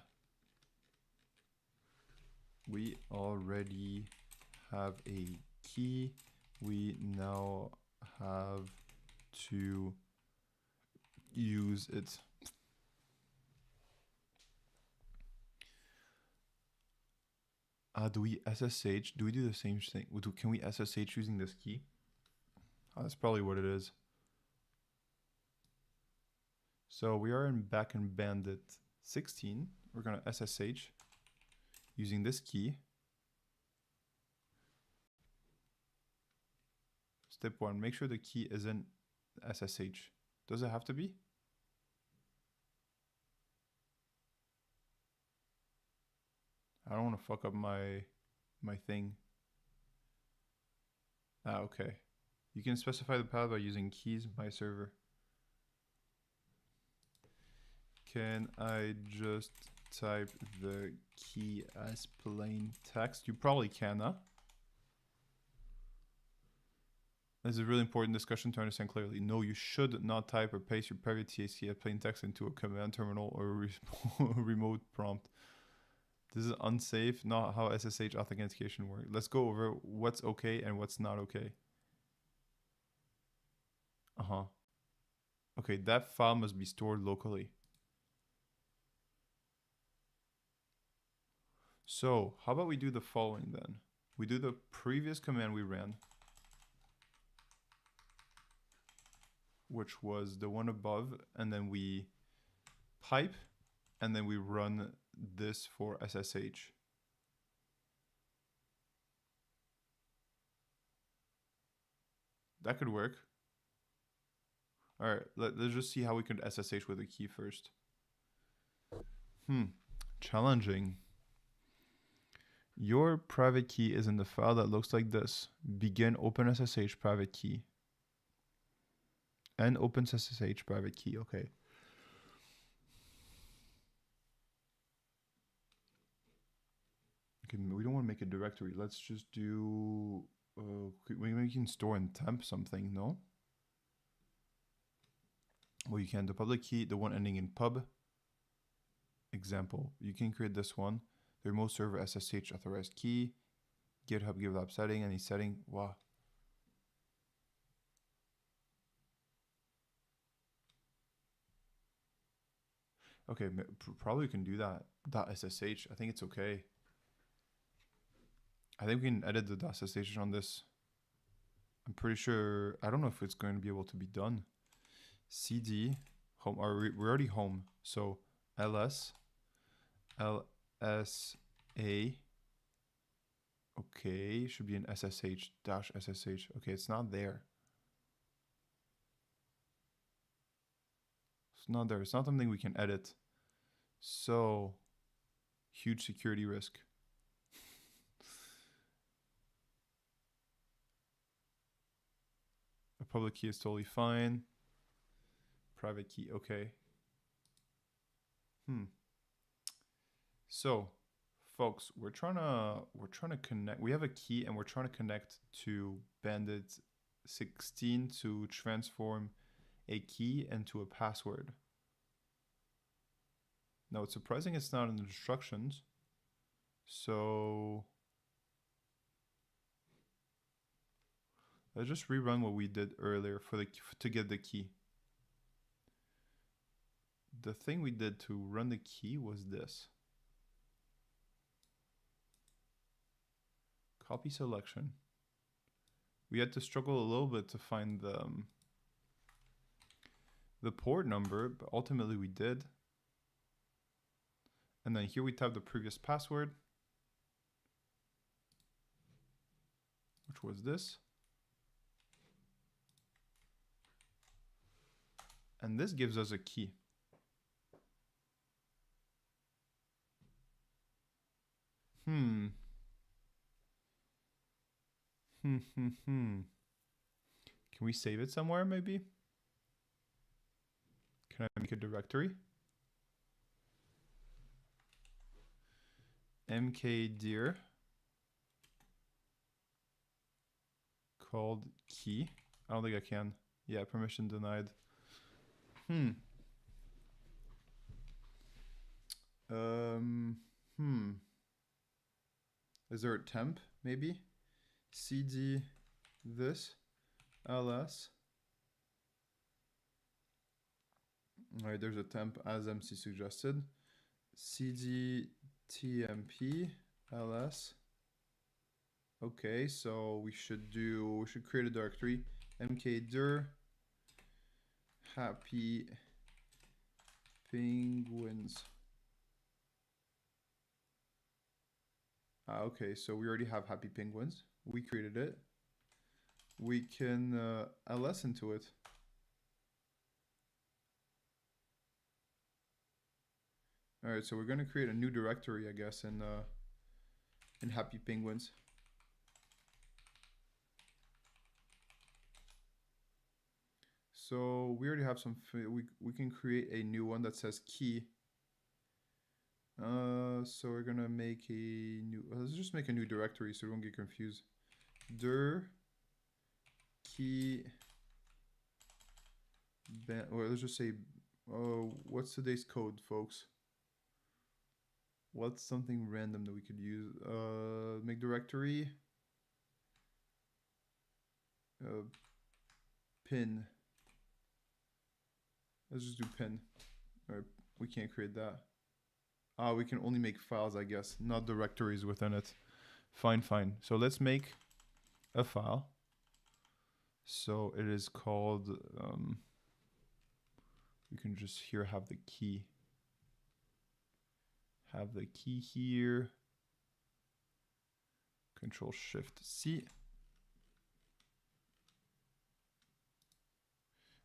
We already have a key. We now have to use it. Do we SSH? Do we do the same thing? Can we SSH using this key? That's probably what it is. So we are back in Bandit 16. We're going to SSH using this key. Step 1, make sure the key isn't SSH. Does it have to be? I don't want to fuck up my thing. Okay. You can specify the path by using keys my server. Can I just type the key as plain text? You probably can, huh? This is a really important discussion to understand clearly. No, you should not type or paste your private TXT as plain text into a command terminal or a remote prompt. This is unsafe, not how SSH authentication works. Let's go over what's okay and what's not okay. Okay, that file must be stored locally. So how about we do the following then? We do the previous command we ran, which was the one above, and then we pipe, and then we run this for SSH. That could work. All right, let's just see how we can SSH with a key first. Challenging. Your private key is in the file that looks like this. Begin OpenSSH private key. And OpenSSH private key, okay. Okay, we don't want to make a directory. Let's just do, we can store and temp something, no? Well, you can. The public key, the one ending in pub. Example, you can create this one. The remote server SSH authorized key. GitHub GitLab setting, any setting. Wow. Okay, probably we can do that. .ssh, I think it's okay. I think we can edit the .ssh on this. I'm pretty sure, I don't know if it's going to be able to be done. CD, home, we're already home. So ls, lsa, okay, should be an ssh -ssh. Okay, it's not there. It's not there. It's not something we can edit. So, huge security risk. A public key is totally fine. Private key, okay. So, folks, we're trying to connect. We have a key and we're trying to connect to Bandit 16 to transform a key into a password. Now, it's surprising it's not in the instructions. So let's just rerun what we did earlier to get the key. the thing we did to run the key was this. Copy selection. We had to struggle a little bit to find the port number, but ultimately we did. And then here we type the previous password, which was this. And this gives us a key. Can we save it somewhere maybe? Can I make a directory? mkdir called key. I don't think I can. Yeah, permission denied. Is there a temp maybe? cd this ls. All right, there's a temp as MC suggested. cd tmp ls. Okay, so we should create a directory mkdir happy penguins. Okay, so we already have happy penguins. We created it. We can ls into it. All right, so we're gonna create a new directory, I guess, in happy penguins. So we already have some. We can create a new one that says key. So we're gonna make a new. Let's just make a new directory so we don't get confused. Dir key. Or let's just say. What's today's code, folks? What's something random that we could use? Make directory. Pin. Let's just do pin. Or we can't create that. We can only make files, I guess, not directories within it. Fine. So let's make a file. So it is called, we can just here have the key. Have the key here. Control Shift C.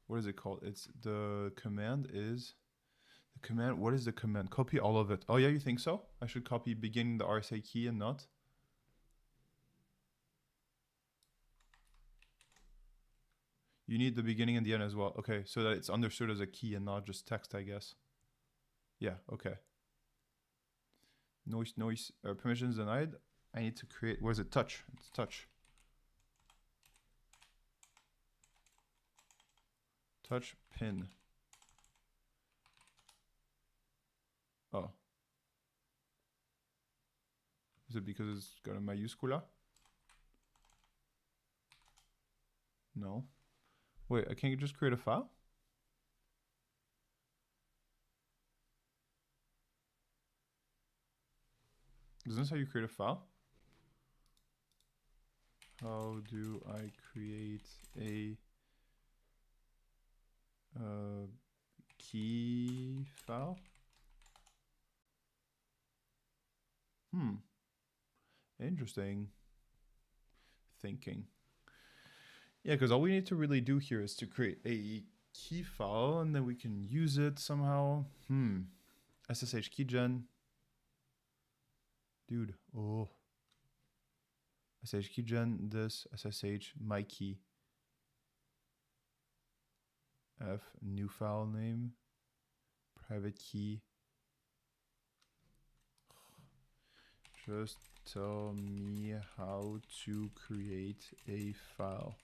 What is it called? It's the command is the command. What is the command? Copy all of it. Oh yeah, you think so? I should copy beginning the RSA key and not. You need the beginning and the end as well. Okay, so that it's understood as a key and not just text, I guess. Yeah, okay. Noise, permissions denied. I need to create, what is it? Touch, it's touch. Touch pin. Oh. Is it because it's got a mayúscula? No. Wait, I can't just create a file? Isn't this how you create a file? How do I create a key file? Interesting thinking. Yeah, because all we need to really do here is to create a key file and then we can use it somehow. SSH keygen. Dude, oh. SSH keygen, this, SSH, my key. F, new file name, private key. Just tell me how to create a file.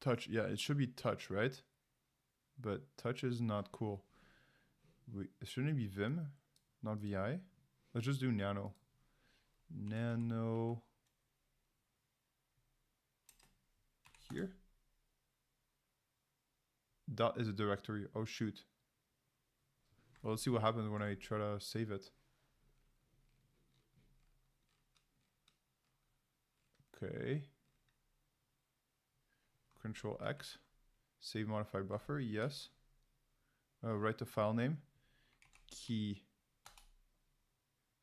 Touch, yeah, it should be touch, right? But touch is not cool. Shouldn't it be Vim, not VI? Let's just do nano. Nano. Here. dot is a directory. Oh shoot. Well, let's see what happens when I try to save it. Okay. Control X. Save modified buffer. Yes. Write the file name. Key.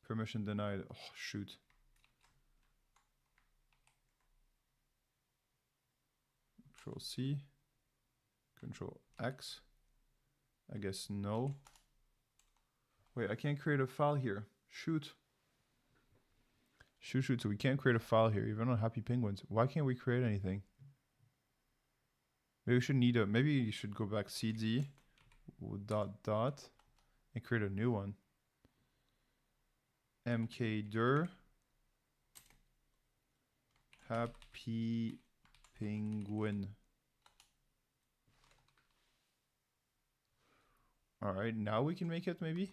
Permission denied. Oh shoot. Control C. Control X. I guess no. Wait, I can't create a file here. Shoot. Shoot. So we can't create a file here, even on Happy Penguins. Why can't we create anything? Maybe we should need a, maybe you should go back cd dot and create a new one. mkdir Happy Penguin. All right, now we can make it maybe.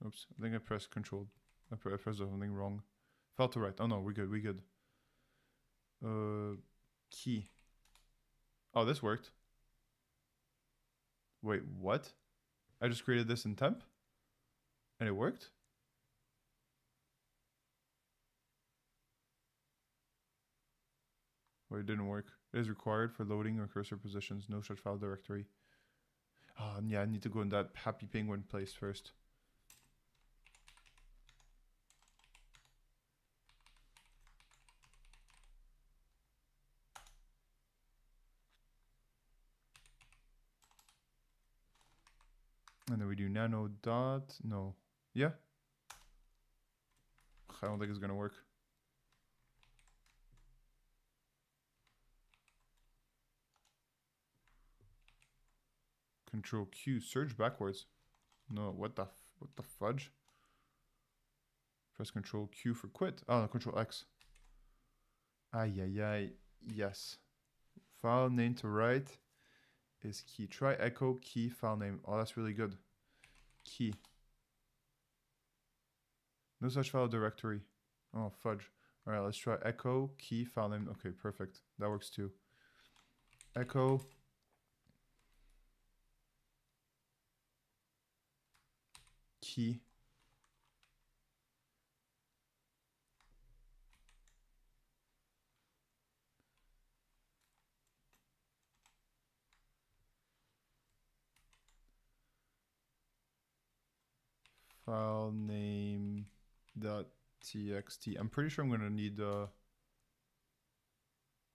Oops, I think I pressed control. I pressed something wrong. Felt to right. Oh no, we're good, we good. Key. Oh, this worked. Wait, what? I just created this in temp? And it worked? Wait, it didn't work. It is required for loading or cursor positions. No such file directory. Yeah, I need to go in that Happy Penguin place first. And then we do nano dot, no. Yeah. I don't think it's gonna work. Control Q, search backwards. No, what the fudge? Press Control Q for quit. Oh, no, Control X. Ay. Yes. File name to write is key. Try echo key file name. Oh, that's really good. Key. No such file directory. Oh, fudge. All right, let's try echo key file name. Okay, perfect. That works too. Echo key. File name dot txt. I'm pretty sure I'm gonna need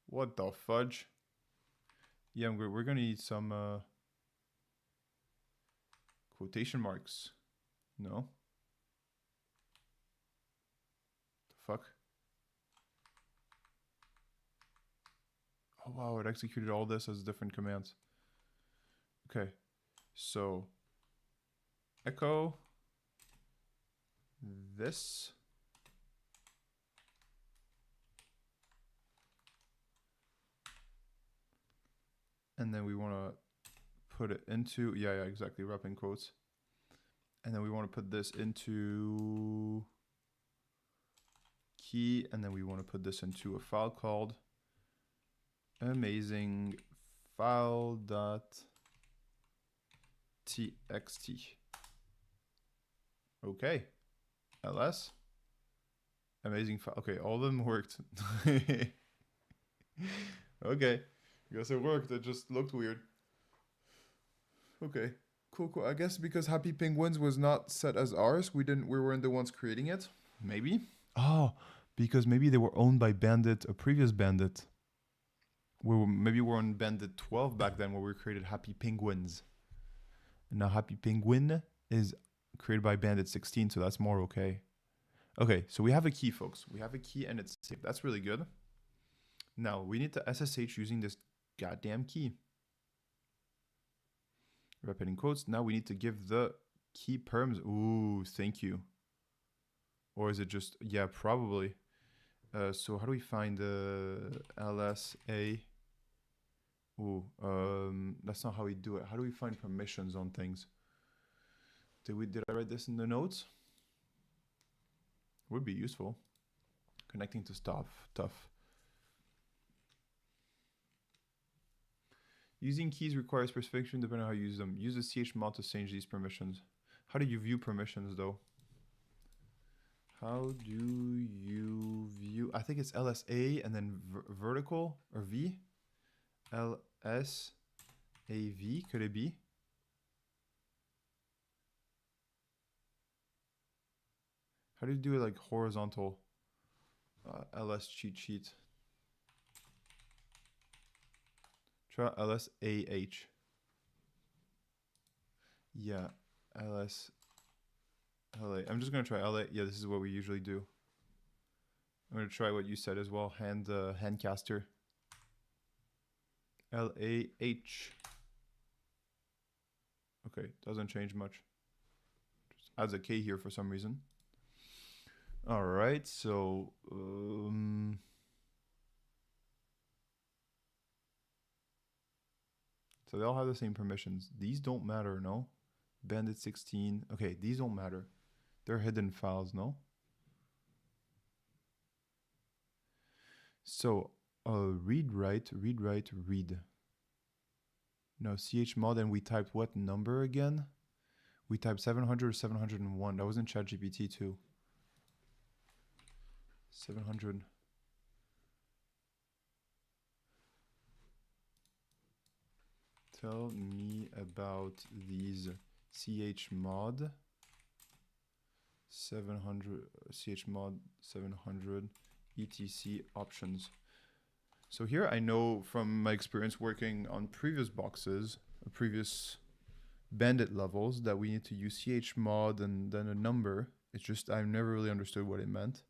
what the fudge? Yeah, we're gonna need some quotation marks. No. The fuck? Oh wow, it executed all this as different commands. Okay, so echo this. And then we want to put it into, yeah, exactly, wrapping quotes. And then we want to put this into key, and then we want to put this into a file called amazing file.txt. Okay, ls amazing file. Okay, all of them worked. Okay, I guess it worked. It just looked weird. Okay, cool. I guess because Happy Penguins was not set as ours, we weren't the ones creating it. Maybe. Oh, because maybe they were owned by Bandit, a previous Bandit. Maybe we're on Bandit 12 back then, where we created Happy Penguins. And now Happy Penguin is created by Bandit 16, so that's more okay. Okay, so we have a key, folks. We have a key and it's saved. That's really good. Now we need to SSH using this goddamn key. Repeating quotes. Now we need to give the key perms. Ooh, thank you. Or is it just, yeah, probably. So how do we find the LSA? Ooh, that's not how we do it. How do we find permissions on things? Did I write this in the notes? Would be useful. Connecting to stuff, tough. Using keys requires specification depending on how you use them. Use the chmod to change these permissions. How do you view permissions though? How do you view? I think it's LSA and then vertical or V. LSAV, could it be? How do you do it like horizontal? LS cheat sheet. Try LSAH. Yeah, LS. LA. I'm just gonna try LA. Yeah, this is what we usually do. I'm gonna try what you said as well. Handcaster. LAH. Okay, doesn't change much. Just adds a K here for some reason. All right, so so they all have the same permissions. These don't matter, no? Bandit 16. Okay, these don't matter. They're hidden files, no? So read, write, read. No, chmod, and we typed what number again? We typed 700 or 701. That was in ChatGPT too. 700. Tell me about these chmod 700 chmod 700 etc options. So here I know from my experience working on previous boxes, previous bandit levels, that we need to use chmod and then a number. It's just I've never really understood what it meant.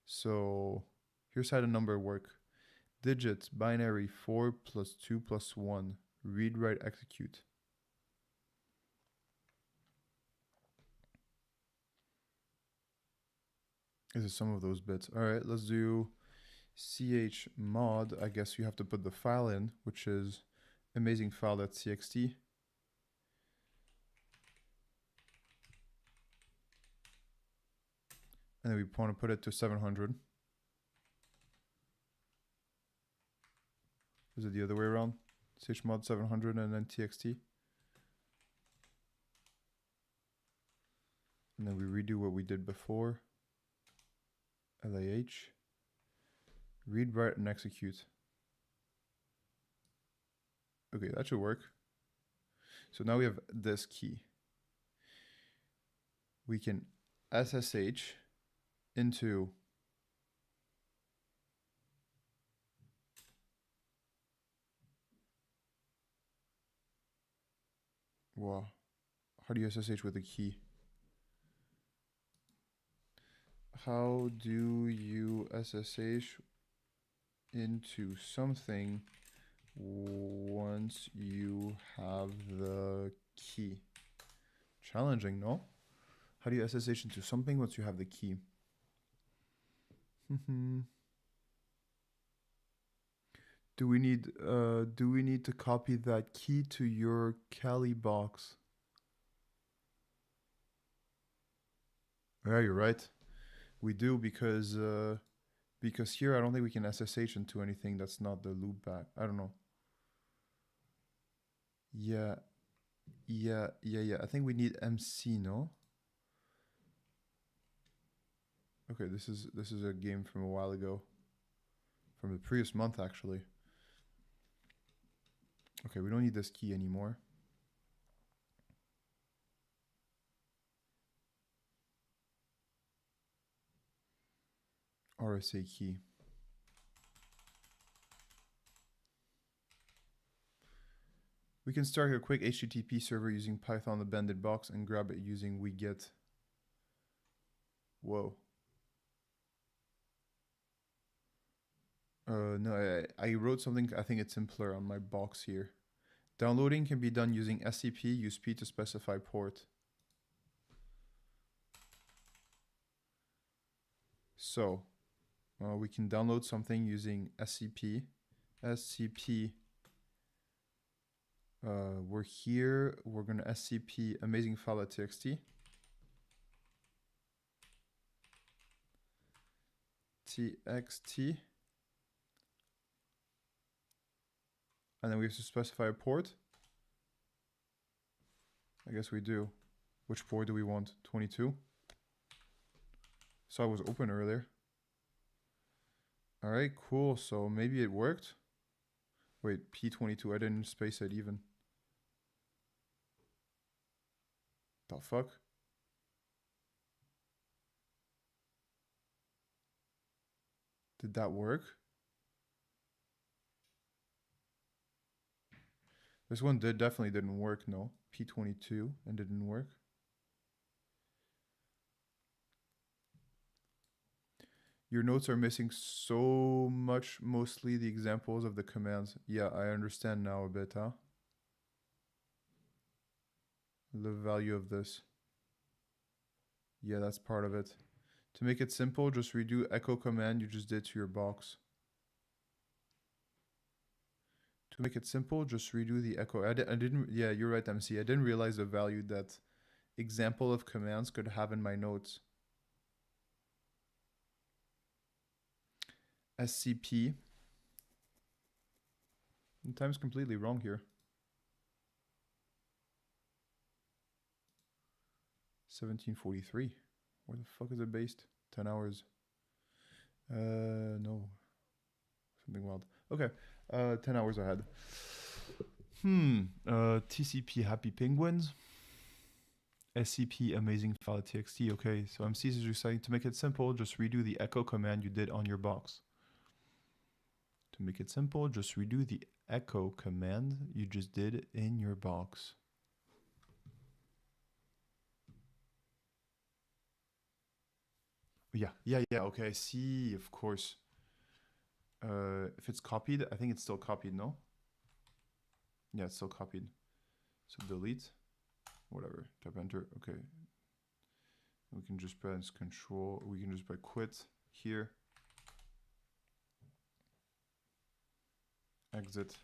So here's how the number work. Digits, binary 4 plus 2 plus 1. Read, write, execute. This is some of those bits. All right, let's do chmod. I guess you have to put the file in, which is amazingfile.txt. And then we want to put it to 700. Is it the other way around? Chmod 700 and then txt. And then we redo what we did before. LAH. Read, write, and execute. Okay, that should work. So now we have this key. We can SSH into wow. How do you SSH with a key? How do you SSH into something once you have the key? Challenging, no? How do you SSH into something once you have the key? Do we need to copy that key to your Kali box? Yeah, you're right. We do because here I don't think we can SSH into anything that's not the loopback. I don't know. Yeah. I think we need MC, no? Okay, this is a game from a while ago. From the previous month, actually. Okay, we don't need this key anymore. RSA key. We can start a quick HTTP server using Python the bandit box and grab it using wget. Whoa. No, I wrote something, I think it's simpler on my box here. Downloading can be done using SCP, use P to specify port. So, we can download something using SCP. We're here, we're gonna SCP amazingfile.txt. .txt. And then we have to specify a port. I guess we do. Which port do we want? 22. So I was open earlier. All right, cool. So maybe it worked. Wait, P22. I didn't space it even. The fuck? Did that work? This one definitely didn't work, no. P22 and didn't work. Your notes are missing so much, mostly the examples of the commands. Yeah, I understand now a bit, huh? The value of this. Yeah, that's part of it. To make it simple, just redo echo command you just did to your box. To make it simple, just redo the echo. I didn't, yeah, you're right, MC. I didn't realize the value that example of commands could have in my notes. SCP. The time's completely wrong here. 1743. Where the fuck is it based? 10 hours. No. Something wild. Okay. 10 hours ahead. TCP Happy Penguins. SCP Amazing File TXT. Okay, so MC is just saying to make it simple, just redo the echo command you did on your box. To make it simple, just redo the echo command you just did in your box. Yeah, okay, I see, of course. If it's copied, I think it's still copied, no? Yeah, it's still copied. So delete, whatever, type enter, okay. We can just press control, we can just press quit here. Exit.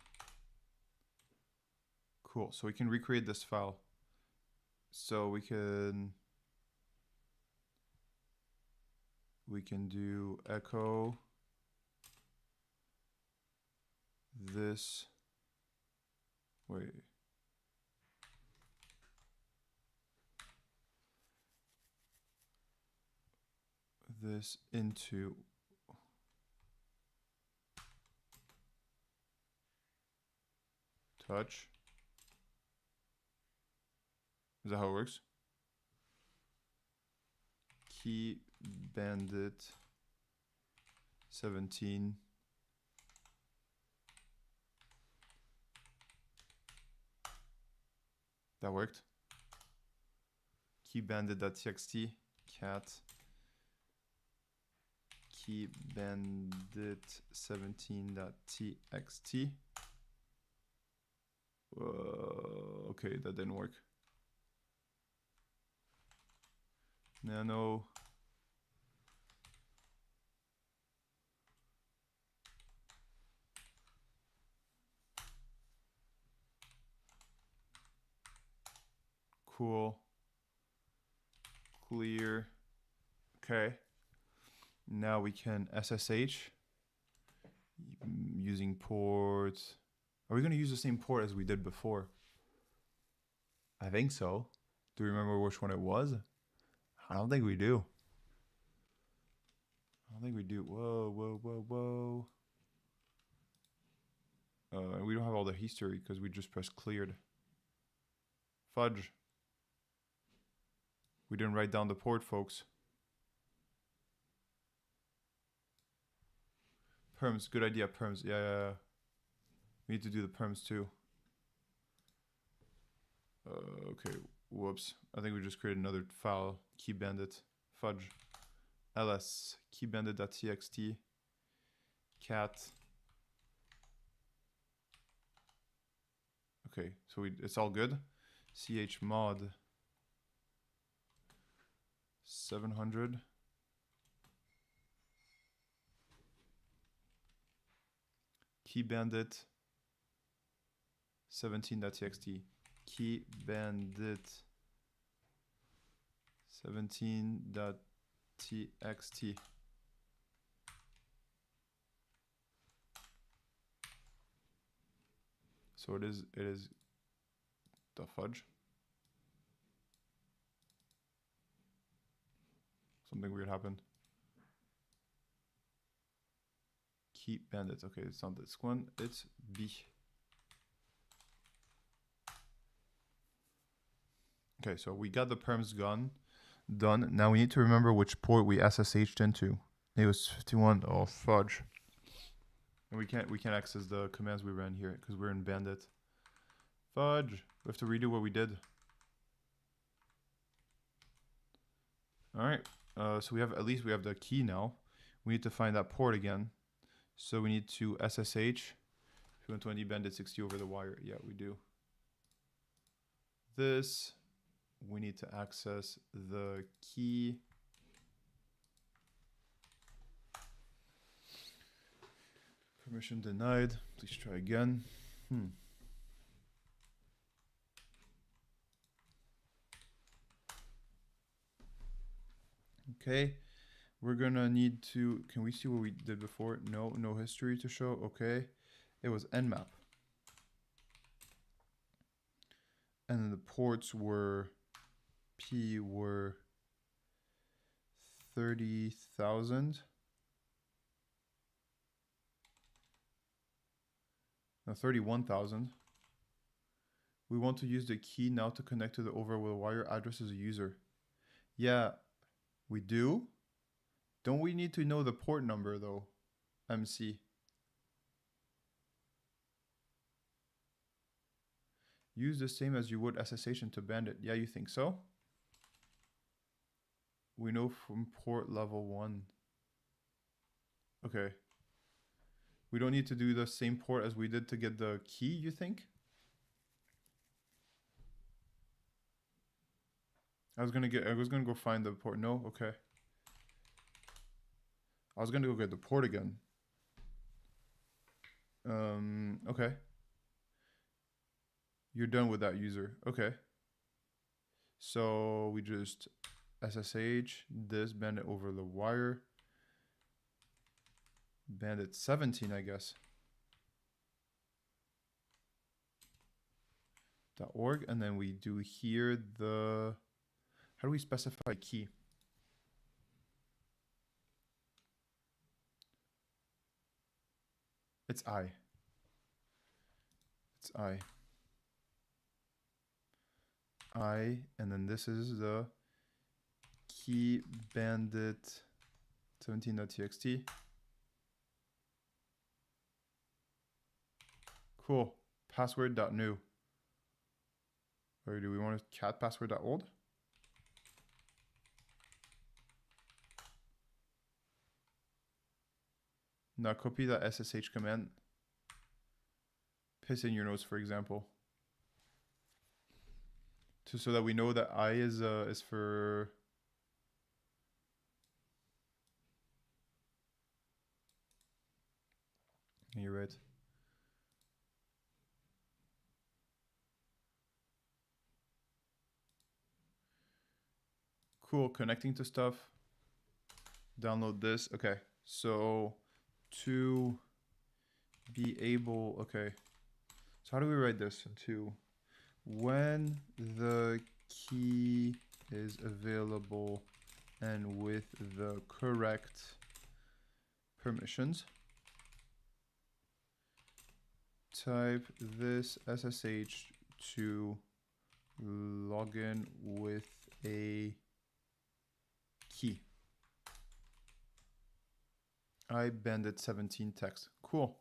Cool, so we can recreate this file. So we can do echo this, wait. This into touch. Is that how it works? Key bandit 17. That worked. Key bandit.txt cat key bandit 17.txt. Okay, that didn't work. Nano cool clear. Okay, now we can SSH using port. Are we going to use the same port as we did before? I think so. Do you remember which one it was? I don't think we do. Whoa. And we don't have all the history because we just pressed cleared. Fudge. We didn't write down the port, folks. Perms, good idea, perms. Yeah. We need to do the perms too. Okay, whoops. I think we just created another file. Key bandit. Fudge. ls. keybandit.txt. Cat. Okay, so it's all good. chmod 700. Keybandit 17.txt. Keybandit 17.txt. So it is the fudge. Something weird happened. Keep bandits. Okay, it's not this one. It's B. Okay, so we got the perms done. Now we need to remember which port we SSH'd into. It was 51. Oh fudge. And we can't access the commands we ran here because we're in bandit. Fudge. We have to redo what we did. Alright. So we have the key now. We need to find that port again. So we need to SSH 220 bandit 60 over the wire. Yeah, we do. This. We need to access the key. Permission denied. Please try again. Okay. We're gonna need to, can we see what we did before? No, no history to show. Okay. It was nmap. And then the ports were, P were 30,000. No, 31,000. We want to use the key now to connect to the over-the-wire address as a user. Yeah, we do. Don't we need to know the port number though? MC. Use the same as you would SSH into bandit. Yeah, you think so? We know from port level 1. Okay. We don't need to do the same port as we did to get the key, you think? I was gonna go find the port. No, okay. I was gonna go get the port again. Okay. You're done with that user. Okay. So we just SSH this bandit over the wire. Bandit 17, I guess. .org, and then we do here the, how do we specify key? It's I. It's I. And then this is the key bandit 17.txt. Cool. Password.new. Or do we want to cat password.old? Now copy that SSH command. Paste in your notes, for example. So that we know that I is for. You're right. Cool, connecting to stuff. Download this. Okay, so to be able, okay. So how do we write this? To when the key is available and with the correct permissions, type this SSH to login with a key. I bandit 17 text. Cool.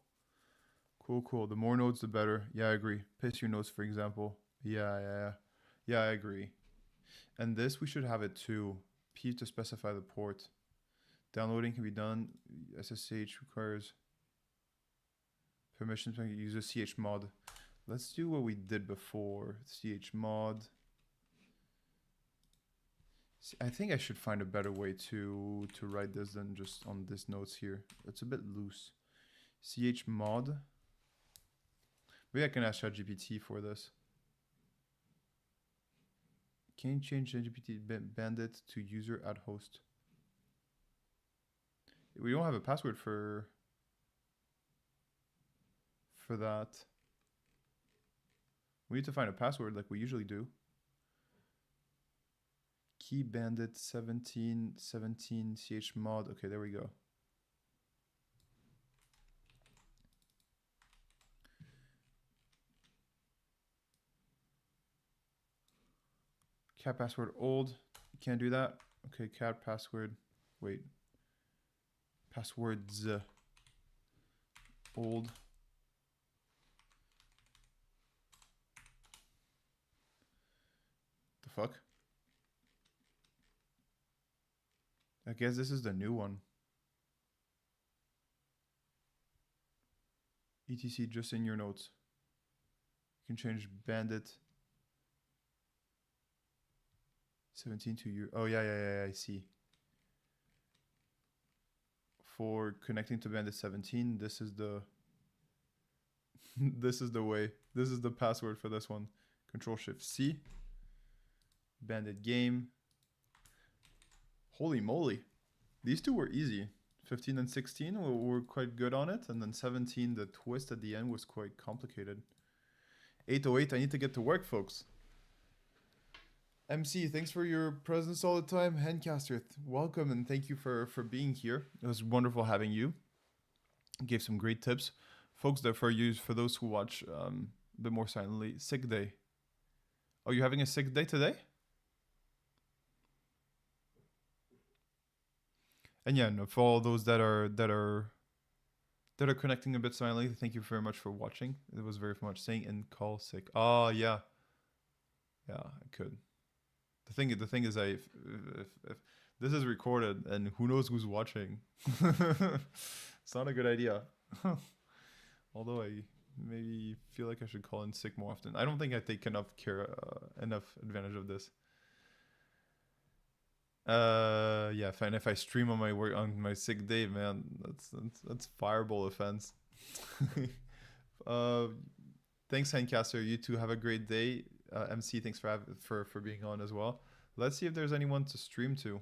Cool. The more nodes, the better. Yeah, I agree. Paste your notes, for example. Yeah, I agree. And this, we should have it too. P to specify the port. Downloading can be done. SSH requires permissions to use a chmod. Let's do what we did before. Chmod. I think I should find a better way to write this than just on this notes here. It's a bit loose. Chmod. Maybe I can ask ChatGPT for this. Can you change ChatGPT bandit to user at host? We don't have a password for that. We need to find a password like we usually do. Key bandit 17 ch mod. Okay, there we go. Cat password old. You can't do that. Okay, cat password. Wait. Passwords old. The fuck? I guess this is the new one. ETC just in your notes. You can change bandit 17 to you. Oh yeah, I see. For connecting to bandit 17, this is the this is the way. This is the password for this one. Control Shift C. Bandit game. Holy moly. These two were easy. 15 and 16 were quite good on it, and then 17, the twist at the end was quite complicated. 808, I need to get to work, folks. MC, thanks for your presence all the time. Handcaster, welcome and thank you for being here. It was wonderful having you. Gave some great tips. Folks, for those who watch a bit more silently, sick day. Oh, you're having a sick day today? And yeah, no, for all those that are connecting a bit silently, thank you very much for watching. It was very much saying and call sick. Oh yeah, I could. The thing is, if this is recorded and who knows who's watching, it's not a good idea. Although I maybe feel like I should call in sick more often. I don't think I take enough advantage of this. Yeah, fine. If I stream on my sick day, man, that's fireball offense. Thanks, Handcaster. You two have a great day. MC, thanks for being on as well. Let's see if there's anyone to stream to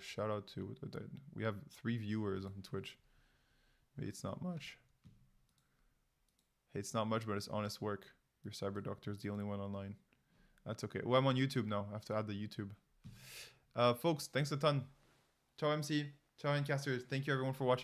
shout out to. We have 3 viewers on Twitch. Maybe it's not much. Hey, it's not much, but it's honest work. Your CyberDoctor is the only one online. That's okay. Well, I'm on YouTube now. I have to add the YouTube. Folks, thanks a ton. Ciao, MC. Ciao, Handcaster. Thank you, everyone, for watching.